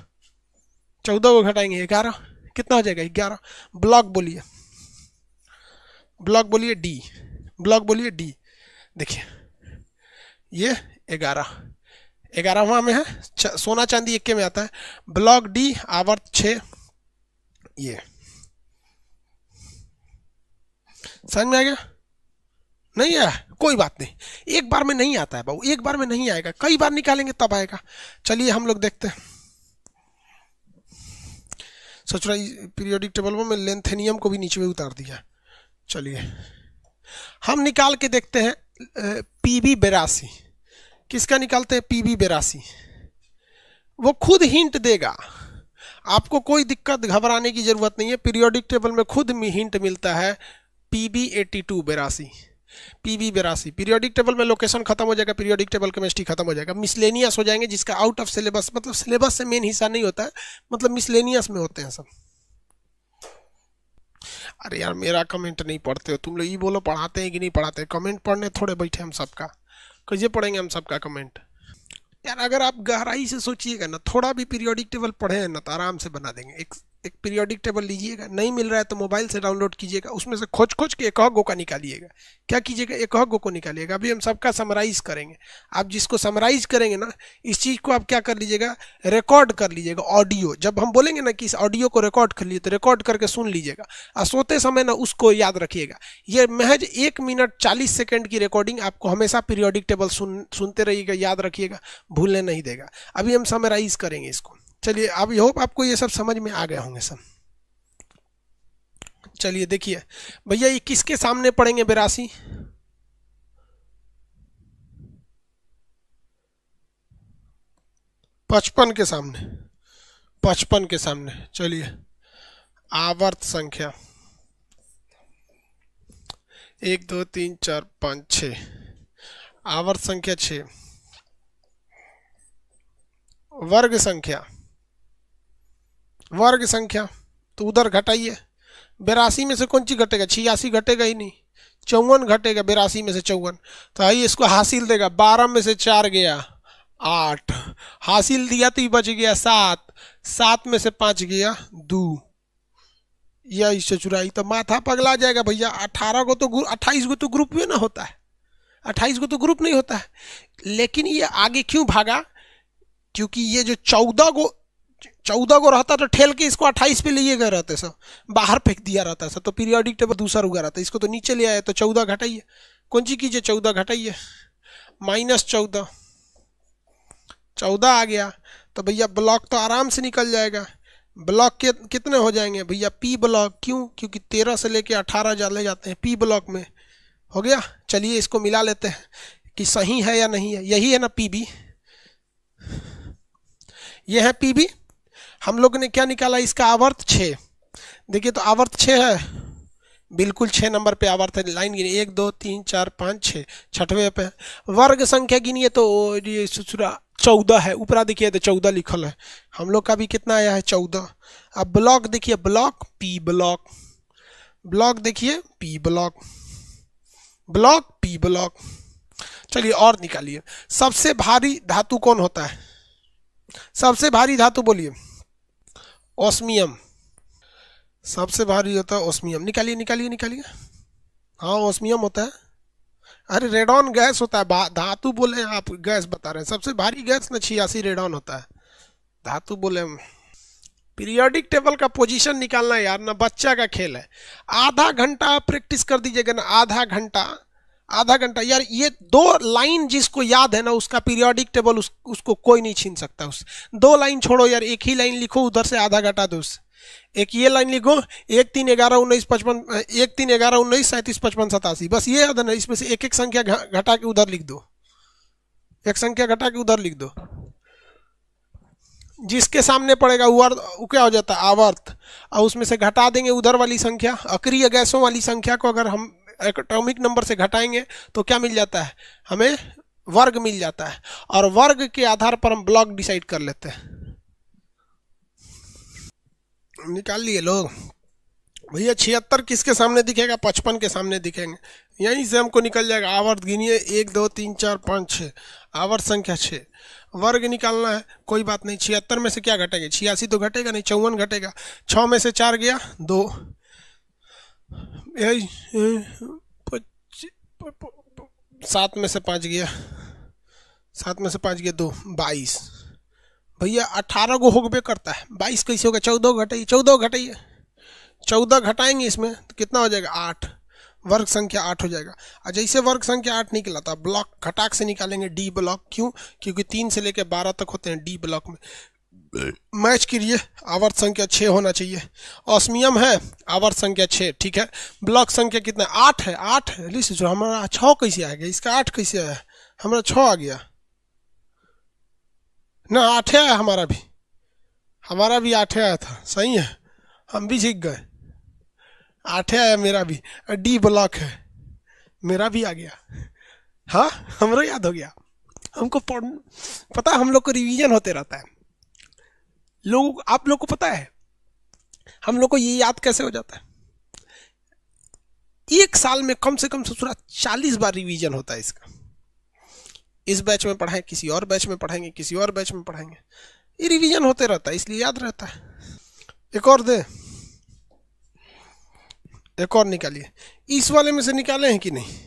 14 को घटाएंगे 11, कितना हो जाएगा? 11। ब्लॉक बोलिए, ब्लॉक बोलिए डी, ब्लॉक बोलिए डी। देखिए ये 11, 11वां में है, सोना चांदी इक्के में आता है। ब्लॉक डी आवर्त 6, ये समझ में आ गया? नहीं आया कोई बात नहीं, एक बार में नहीं आता है बाबू, एक बार में नहीं आएगा, कई बार निकालेंगे तब आएगा। चलिए हम लोग देखते हैं। सोच रहा पीरियोडिक टेबल में लेंथेनियम को भी नीचे में उतार दिया। चलिए हम निकाल के देखते हैं पीबी 82। किसका निकालते हैं? पीबी 82। वो खुद हिंट देगा, आपको कोई दिक्कत घबराने की जरूरत नहीं है। पीरियोडिक टेबल में खुद में हिंट मिलता है। PB 82 82, PB 82। पीरियोडिक टेबल में लोकेशन खत्म हो जाएगा, पीरियोडिक टेबल केमिस्ट्री खत्म हो जाएगा, मिसलेनियस हो जाएंगे, जिसका आउट ऑफ सिलेबस, मतलब सिलेबस से मेन हिस्सा नहीं होता है, मतलब मिसलेनियस में होते हैं सब। अरे यार मेरा कमेंट नहीं पढ़ते हो तुम लोग, ये बोलो पढ़ाते हैं कि नहीं पढ़ाते? कमेंट पढ़ने थोड़े बैठे हम सबका, कैसे पढ़ेंगे हम सबका कमेंट? यार अगर आप गहराई से सोचिएगा ना, थोड़ा भी पीरियोडिक टेबल पढ़े हैं ना, तो आराम से बना देंगे। एक पीरियोडिक टेबल लीजिएगा, नहीं मिल रहा है तो मोबाइल से डाउनलोड कीजिएगा, उसमें से खोज खोज के एक गो का निकालिएगा। क्या कीजिएगा? एक गो को निकालिएगा। अभी हम सबका समराइज करेंगे। आप जिसको समराइज करेंगे ना, इस चीज़ को आप क्या कर लीजिएगा? रिकॉर्ड कर लीजिएगा ऑडियो। जब हम बोलेंगे ना कि इस ऑडियो को रिकॉर्ड कर लीजिए, तो रिकॉर्ड करके सुन लीजिएगा और सोते समय ना उसको याद रखिएगा। ये महज 1 मिनट 40 सेकेंड की रिकॉर्डिंग आपको हमेशा पीरियोडिक टेबल सुनते रहिएगा, याद रखिएगा, भूलने नहीं देगा। अभी हम समराइज करेंगे इसको। चलिए अब होप आपको ये सब समझ में आ गए होंगे सब। चलिए देखिए भैया, ये किसके सामने पढ़ेंगे 82? पचपन के सामने, 55 के सामने। चलिए आवर्त संख्या 1 2 3 4 5 6, आवर्त संख्या 6, वर्ग संख्या, वर्ग संख्या तो उधर घटाइए। 82 में से कौन सी घटेगा? 86 घटेगा ही नहीं, 54 घटेगा 82 में से 54। तो आइए इसको हासिल देगा। 12 में से 4 गया 8, हासिल दिया तो ये बच गया 7, 7 में से 5 गया 2, या इससे चुराई तो माथा पगला जाएगा भैया। 18 को तो 28 को तो ग्रुप में ना होता है, 28 को तो ग्रुप नहीं होता है। लेकिन ये आगे क्यों भागा? क्योंकि ये जो 14 को रहता तो ठेल के इसको 28 पे लिए गए रहते सब, बाहर फेंक दिया रहता सब, तो पीरियोडिक टेबल दूसरा उगा रहता। इसको तो नीचे ले आया, तो 14 घटाइए। कौन सी कीजिए? 14 घटाइए, -14, 14 आ गया। तो भैया ब्लॉक तो आराम से निकल जाएगा। ब्लॉक के कितने हो जाएंगे भैया? P block. क्यों? क्योंकि 13 से लेके 18 ले जाते हैं पी ब्लॉक में। हो गया। चलिए इसको मिला लेते हैं कि सही है या नहीं है। यही है ना पीबी, ये है पीबी। हम लोग ने क्या निकाला? इसका आवर्त 6। देखिए तो आवर्त 6 है, बिल्कुल 6 नंबर पे आवर्त है। लाइन गिनी 1 2 3 4 5 6, 6वें पे। वर्ग संख्या गिनिए तो ये 14 है। ऊपरा देखिए तो 14 लिखल है। हम लोग का भी कितना आया है? 14। अब ब्लॉक देखिए, ब्लॉक पी ब्लॉक, ब्लॉक देखिए P block, block P block. चलिए और निकालिए। सबसे भारी धातु कौन होता है? सबसे भारी धातु बोलिए। ओस्मियम सबसे भारी होता है, ओस्मियम। निकालिए निकालिए निकालिए। हाँ ओस्मियम होता है। अरे रेडॉन गैस होता है, धातु बोले आप गैस बता रहे हैं। सबसे भारी गैस ना 86 रेडॉन होता है, धातु बोले। पीरियोडिक टेबल का पोजीशन निकालना यार ना बच्चा का खेल है। आधा घंटा आप प्रैक्टिस कर दीजिएगा ना, आधा घंटा, आधा घंटा यार। ये 2 लाइन जिसको याद है ना, उसका पीरियोडिक टेबल उसको कोई नहीं छीन सकता। उस 2 लाइन छोड़ो यार, एक ही लाइन लिखो, उधर से आधा घटा दो उससे। एक ये लाइन लिखो 1 3 11 19 55, 1 3 11 19 37 55 87, बस ये याद है ना। इसमें से एक एक संख्या घटा के उधर लिख दो, एक संख्या घटा के उधर लिख दो। जिसके सामने पड़ेगा वो क्या हो जाता है? आवर्त। और उसमें से घटा देंगे उधर वाली संख्या, अक्रिय गैसों वाली संख्या को अगर हम एटॉमिक नंबर से घटाएंगे तो क्या मिल जाता है? हमें वर्ग मिल जाता है। और वर्ग के आधार पर हम ब्लॉक डिसाइड कर लेते हैं। निकाल लिए लोग भैया। 76 किसके सामने दिखेगा? 55 के सामने दिखेंगे। यहीं से हमको निकल जाएगा आवर्त। गिनिए 1 2 3 4 5 6, आवर्त संख्या 6। वर्ग निकालना है, कोई बात नहीं। 76 में से क्या घटेंगे? 86 तो घटेगा नहीं, 54 घटेगा। 6 में से 4 गया 2, 7 में से 5 गया 7 में से 5 गया 2, 22 भैया। 18 को होगबे करता है, 22 कैसे होगा? 14 घटाइए, 14 घटाइए, 14 घटाएंगे इसमें तो कितना हो जाएगा? 8। वर्ग संख्या 8 हो जाएगा। और जैसे वर्ग संख्या 8 निकला था, ब्लॉक घटाक से निकालेंगे डी ब्लॉक। क्यों? क्योंकि 3 से लेकर 12 तक होते हैं डी ब्लॉक में। मैच करिए, आवर्त संख्या 6 होना चाहिए। ऑस्मियम है, आवर्त संख्या 6, ठीक है। ब्लॉक संख्या कितना? 8 है। 8 लिस्ट जो हमारा 6 कैसे आ गया? इसका 8 कैसे आया? हमारा 6 आ गया ना, 8 आया हमारा भी 8 आया था। सही है, हम भी जीत गए। 8 आया मेरा भी। डी ब्लॉक है, मेरा भी आ गया। हाँ, हमरो याद हो गया। हमको पता है, हम लोग को रिवीजन होते रहता है। आप लोग को पता है हम लोग को ये याद कैसे हो जाता है? एक साल में कम से कम 40 बार रिवीजन होता है इसका। इस बैच में पढ़ाएं, किसी और बैच में पढ़ाएंगे, किसी और बैच में पढ़ाएंगे, ये रिवीजन होते रहता है, इसलिए याद रहता है। एक और दे, एक और निकालिए। इस वाले में से निकाले हैं कि नहीं?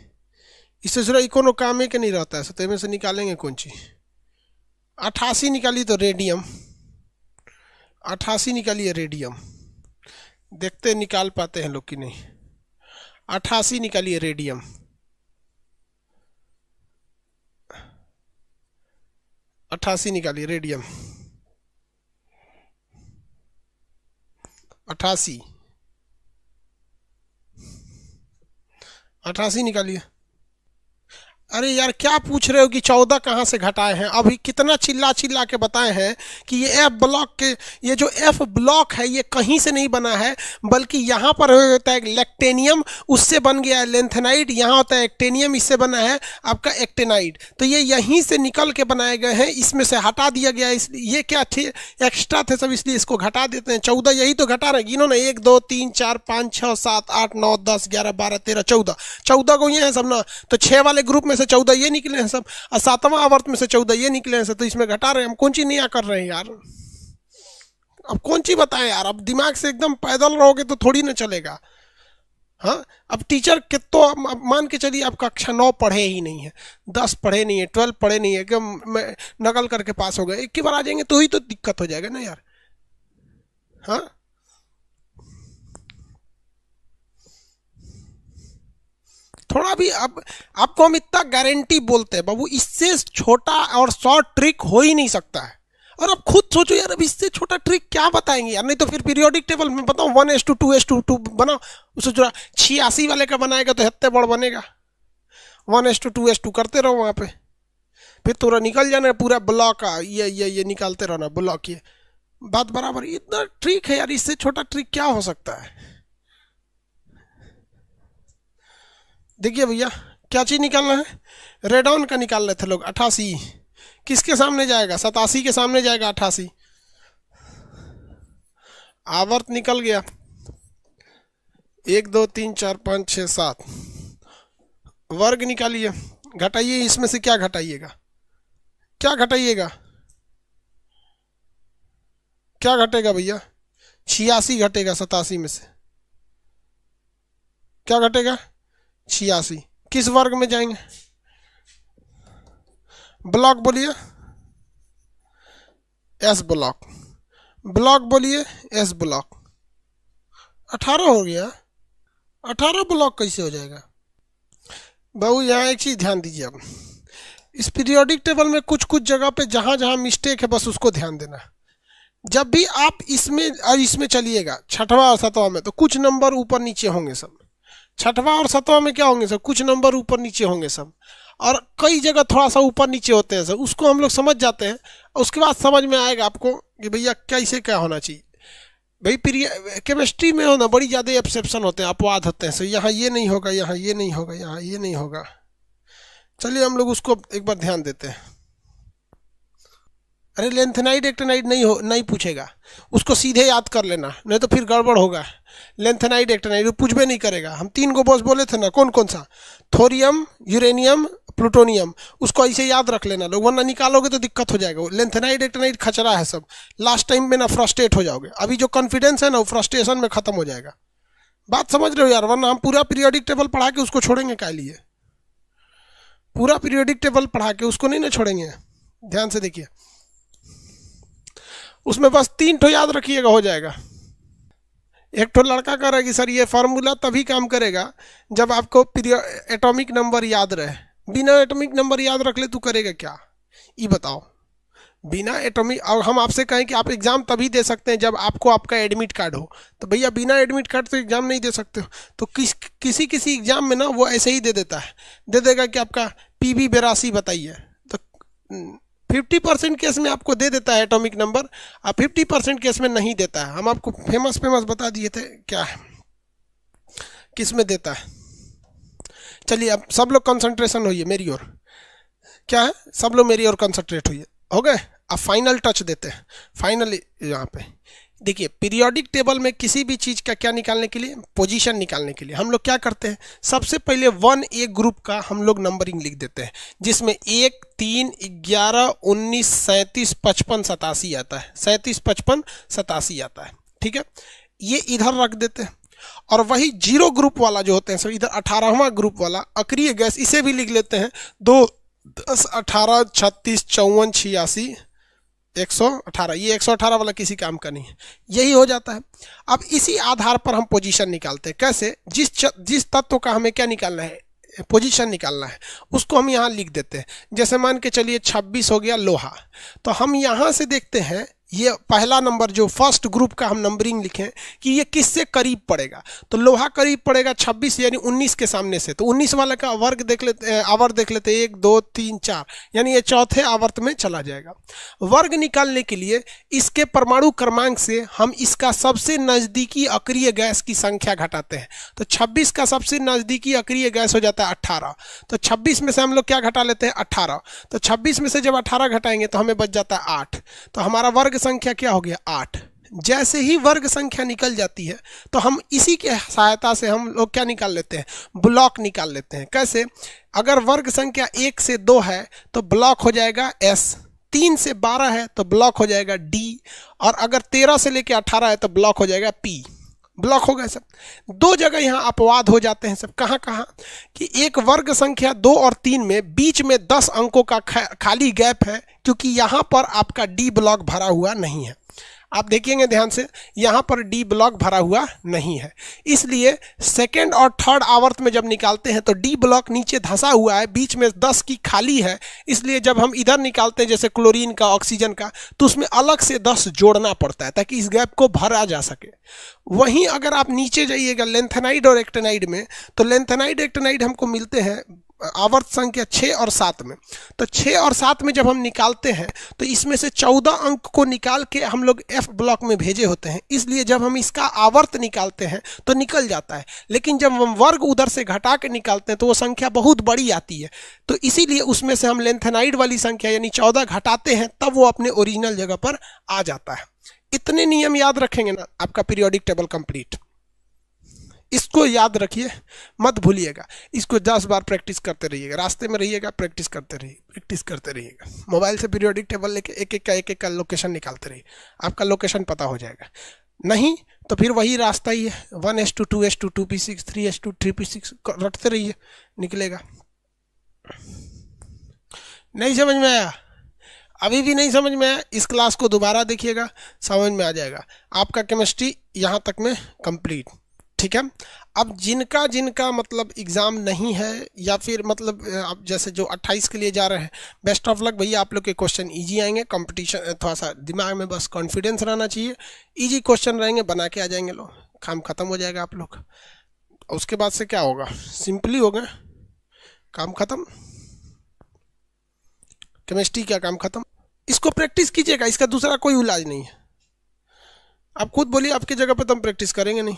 इससे जरा इकोनो काम के नहीं रहता है, सतह में से निकालेंगे कौन सी? 88 निकाली तो रेडियम, 88 निकालिए रेडियम। देखते निकाल पाते हैं लोग कि नहीं। 88 निकालिए रेडियम। 88 निकालिए रेडियम। 88 निकालिए। अरे यार, क्या पूछ रहे हो कि 14 कहाँ से घटाए हैं? अभी कितना चिल्ला चिल्ला के बताए हैं कि ये एफ ब्लॉक के, ये जो एफ ब्लॉक है ये कहीं से नहीं बना है, बल्कि यहाँ पर होता है लेक्टेनियम, उससे बन गया है लेंथेनाइड। यहाँ होता है एक्टेनियम, इससे बना है आपका एक्टेनाइड। तो ये यहीं से निकल के बनाए गए हैं, इसमें से हटा दिया गया है। इसलिए ये क्या थे? एक्स्ट्रा थे सब, इसलिए इसको घटा देते हैं। 14 यही तो घटा रहे, गिनो ना। 1 2 3 4 5 6 7 8 9 10 11 12 13 14। 14 को ये है सब ना, तो 6 वाले ग्रुप में से 14 ये निकले हैं सब, और 7वां आवर्त में से 14 ये निकले हैं सब। तो इसमें घटा रहे हैं हम, कौन सी नया कर रहे हैं यार? अब कौन सी बताएं यार? अब दिमाग से एकदम पैदल रहोगे तो थोड़ी ना चलेगा। हाँ, अब टीचर के तो अब मान के चलिए आप कक्षा 9 पढ़े ही नहीं है, 10 पढ़े नहीं है, 12 पढ़े नहीं है, एकदम नकल करके पास हो गए, एक ही बार आ जाएंगे तो ही तो दिक्कत हो जाएगा ना यार। हाँ, थोड़ा भी। अब आपको हम इतना गारंटी बोलते हैं बाबू, इससे छोटा और शॉर्ट ट्रिक हो ही नहीं सकता है। और अब खुद सोचो यार, अब इससे छोटा ट्रिक क्या बताएंगे यार? नहीं तो फिर पीरियोडिक टेबल में बताओ 1:2:2 बनाओ। उससे जो 86 वाले का बनाएगा तो हत्ते बड़ बनेगा। 1:2:2 करते रहो वहाँ पे, फिर थोड़ा निकल जाना पूरा ब्लॉक का। ये निकालते रहना ब्लॉक। ये बात बराबर। इतना ट्रिक है यार, इससे छोटा ट्रिक क्या हो सकता है? देखिए भैया, क्या चीज निकालना है? रेडॉन का निकाल रहे थे लोग। 88 किसके सामने जाएगा? 87 के सामने जाएगा 88। आवर्त निकल गया। 1 2 3 4 5 6 7। वर्ग निकालिए, घटाइए। इसमें से क्या घटाइएगा? क्या घटाइएगा? क्या घटेगा भैया? 86 घटेगा 87 में से। क्या घटेगा? 86। किस वर्ग में जाएंगे? ब्लॉक बोलिए, एस ब्लॉक। ब्लॉक बोलिए, एस ब्लॉक। 18 हो गया। 18 ब्लॉक कैसे हो जाएगा? बाबू यहाँ एक चीज ध्यान दीजिए। अब इस पीरियोडिक टेबल में कुछ कुछ जगह पे जहां जहां मिस्टेक है, बस उसको ध्यान देना। जब भी आप इसमें और इसमें चलिएगा, 6वां और 7वां में, तो कुछ नंबर ऊपर नीचे होंगे सब। 6वां और 7वां में क्या होंगे सब? कुछ नंबर ऊपर नीचे होंगे सब। और कई जगह थोड़ा सा ऊपर नीचे होते हैं सब, उसको हम लोग समझ जाते हैं। उसके बाद समझ में आएगा आपको कि भैया कैसे क्या होना चाहिए। भाई केमिस्ट्री में हो ना, बड़ी ज़्यादा एक्सेप्शन होते हैं, अपवाद होते हैं। सो यहाँ ये नहीं होगा, यहाँ ये नहीं होगा, यहाँ ये नहीं होगा। चलिए हम लोग उसको एक बार ध्यान देते हैं। अरे लेंथेनाइड एक्टेनाइड नहीं पूछेगा, उसको सीधे याद कर लेना, नहीं तो फिर गड़बड़ होगा। लेंथेनाइड एक्टेनाइड पूछबे नहीं करेगा। हम 3 को बॉस बोले थे ना, कौन कौन सा? Thorium, uranium, plutonium. उसको ऐसे याद रख लेना लोग, वरना निकालोगे तो दिक्कत हो जाएगा। लेंथेनाइड एक्टेनाइड खचरा है सब, लास्ट टाइम में ना फ्रस्ट्रेट हो जाओगे। अभी जो कॉन्फिडेंस है ना, वो फ्रस्ट्रेशन में खत्म हो जाएगा। बात समझ रहे हो यार? वरना हम पूरा पीरियोडिक टेबल पढ़ा के उसको छोड़ेंगे क्या लिए? पूरा पीरियोडिक टेबल पढ़ा के उसको नहीं ना छोड़ेंगे। ध्यान से देखिए, उसमें बस 3 ठो याद रखिएगा, हो जाएगा। एक ठो लड़का कह रहा है कि सर ये फार्मूला तभी काम करेगा जब आपको एटॉमिक नंबर याद रहे। बिना एटॉमिक नंबर याद रख ले तू करेगा क्या, ये बताओ। बिना एटॉमिक, और हम आपसे कहें कि आप एग्ज़ाम तभी दे सकते हैं जब आपको आपका एडमिट कार्ड हो, तो भैया बिना एडमिट कार्ड तो एग्ज़ाम नहीं दे सकते हो। तो किसी एग्ज़ाम में ना वो ऐसे ही दे देता है, दे देगा कि आपका PB 82 बताइए, तो 50% केस में आपको दे देता है एटॉमिक नंबर, और 50% केस में नहीं देता है। हम आपको फेमस बता दिए थे, क्या है किस में देता है। चलिए अब सब लोग कंसंट्रेशन होइए मेरी ओर, क्या है, सब लोग मेरी ओर कंसंट्रेट होइए, हो गए। अब फाइनल टच देते हैं। फाइनली यहाँ पे देखिए, पीरियोडिक टेबल में किसी भी चीज़ का क्या निकालने के लिए, पोजीशन निकालने के लिए हम लोग क्या करते हैं, सबसे पहले 1A ग्रुप का हम लोग नंबरिंग लिख देते हैं, जिसमें 1, 3, 11, 19, 37, 55, 87 आता है। 37, 55, 87 आता है, ठीक है। ये इधर रख देते हैं। और वही 0 ग्रुप वाला जो होते हैं सब इधर 18वां ग्रुप वाला अक्रिय गैस, इसे भी लिख लेते हैं 2, 10, 18, 36, 54, 86, 118। ये 118 वाला किसी काम का नहीं है, यही हो जाता है। अब इसी आधार पर हम पोजीशन निकालते हैं। कैसे, जिस तत्व का हमें क्या निकालना है, पोजीशन निकालना है, उसको हम यहाँ लिख देते हैं। जैसे मान के चलिए 26 हो गया लोहा, तो हम यहाँ से देखते हैं ये पहला नंबर जो फर्स्ट ग्रुप का हम नंबरिंग लिखें कि ये किससे करीब पड़ेगा, तो लोहा करीब पड़ेगा 26 यानी 19 के सामने से, तो 19 वाला का वर्ग देख लेते, आवर्त देख लेते, 1, 2, 3, 4, यानी ये चौथे आवर्त में चला जाएगा। वर्ग निकालने के लिए इसके परमाणु क्रमांक से हम इसका सबसे नज़दीकी अक्रिय गैस की संख्या घटाते हैं। तो 26 का सबसे नज़दीकी अक्रिय गैस हो जाता है 18, तो 26 में से हम लोग क्या घटा लेते हैं, 18। तो 26 में से जब 18 घटाएंगे तो हमें बच जाता है 8, तो हमारा वर्ग संख्या क्या हो गया, 8। जैसे ही वर्ग संख्या निकल जाती है तो हम इसी के सहायता से हम लोग क्या निकाल लेते हैं, ब्लॉक निकाल लेते हैं। कैसे, अगर वर्ग संख्या 1 से 2 है तो ब्लॉक हो जाएगा S, 3 से 12 है तो ब्लॉक हो जाएगा D, और अगर 13 से लेके 18 है तो ब्लॉक हो जाएगा P। ब्लॉक हो गए सब। 2 जगह यहाँ अपवाद हो जाते हैं सब। कहाँ कहाँ कि एक वर्ग संख्या 2 और 3 में बीच में 10 अंकों का खाली गैप है, क्योंकि यहाँ पर आपका D ब्लॉक भरा हुआ नहीं है। आप देखिएंगे ध्यान से, यहाँ पर D ब्लॉक भरा हुआ नहीं है, इसलिए सेकेंड और थर्ड आवर्त में जब निकालते हैं तो D ब्लॉक नीचे धंसा हुआ है, बीच में 10 की खाली है, इसलिए जब हम इधर निकालते हैं जैसे क्लोरीन का, ऑक्सीजन का, तो उसमें अलग से 10 जोड़ना पड़ता है ताकि इस गैप को भरा जा सके। वहीं अगर आप नीचे जाइएगा लेंथेनाइड और एक्टेनाइड में, तो लेंथेनाइड एक्टेनाइड हमको मिलते हैं आवर्त संख्या 6 और 7 में। तो 6 और 7 में जब हम निकालते हैं तो इसमें से 14 अंक को निकाल के हम लोग F ब्लॉक में भेजे होते हैं, इसलिए जब हम इसका आवर्त निकालते हैं तो निकल जाता है। लेकिन जब हम वर्ग उधर से घटा के निकालते हैं तो वो संख्या बहुत बड़ी आती है, तो इसीलिए उसमें से हम लेंथेनाइड वाली संख्या यानी 14 घटाते हैं, तब वो अपने ओरिजिनल जगह पर आ जाता है। इतने नियम याद रखेंगे ना, आपका पीरियोडिक टेबल कंप्लीट। इसको याद रखिए, मत भूलिएगा। इसको 10 बार प्रैक्टिस करते रहिएगा, रास्ते में रहिएगा प्रैक्टिस करते रहिएगा। मोबाइल से पीरियोडिक टेबल लेके एक एक का लोकेशन निकालते रहिए, आपका लोकेशन पता हो जाएगा। नहीं तो फिर वही रास्ता ही है, 1:2, 2:2, 2p6, 3:2, 3p6 रटते रहिए, निकलेगा। नहीं समझ में आया? अभी भी नहीं समझ में आया? इस क्लास को दोबारा देखिएगा, समझ में आ जाएगा। आपका केमिस्ट्री यहाँ तक में कंप्लीट, ठीक है। अब जिनका मतलब एग्ज़ाम नहीं है, या फिर मतलब आप जैसे जो 28 के लिए जा रहे हैं, बेस्ट ऑफ लक भैया। आप लोग के क्वेश्चन इजी आएंगे, कंपटीशन थोड़ा सा दिमाग में बस कॉन्फिडेंस रहना चाहिए। इजी क्वेश्चन रहेंगे, बना के आ जाएंगे लोग, काम खत्म हो जाएगा आप लोग। उसके बाद से क्या होगा, सिंपली होगा, काम खत्म। केमिस्ट्री क्या काम खत्म। इसको प्रैक्टिस कीजिएगा, इसका दूसरा कोई इलाज नहीं है। आप खुद बोलिए, आपकी जगह पे तो हम प्रैक्टिस करेंगे नहीं।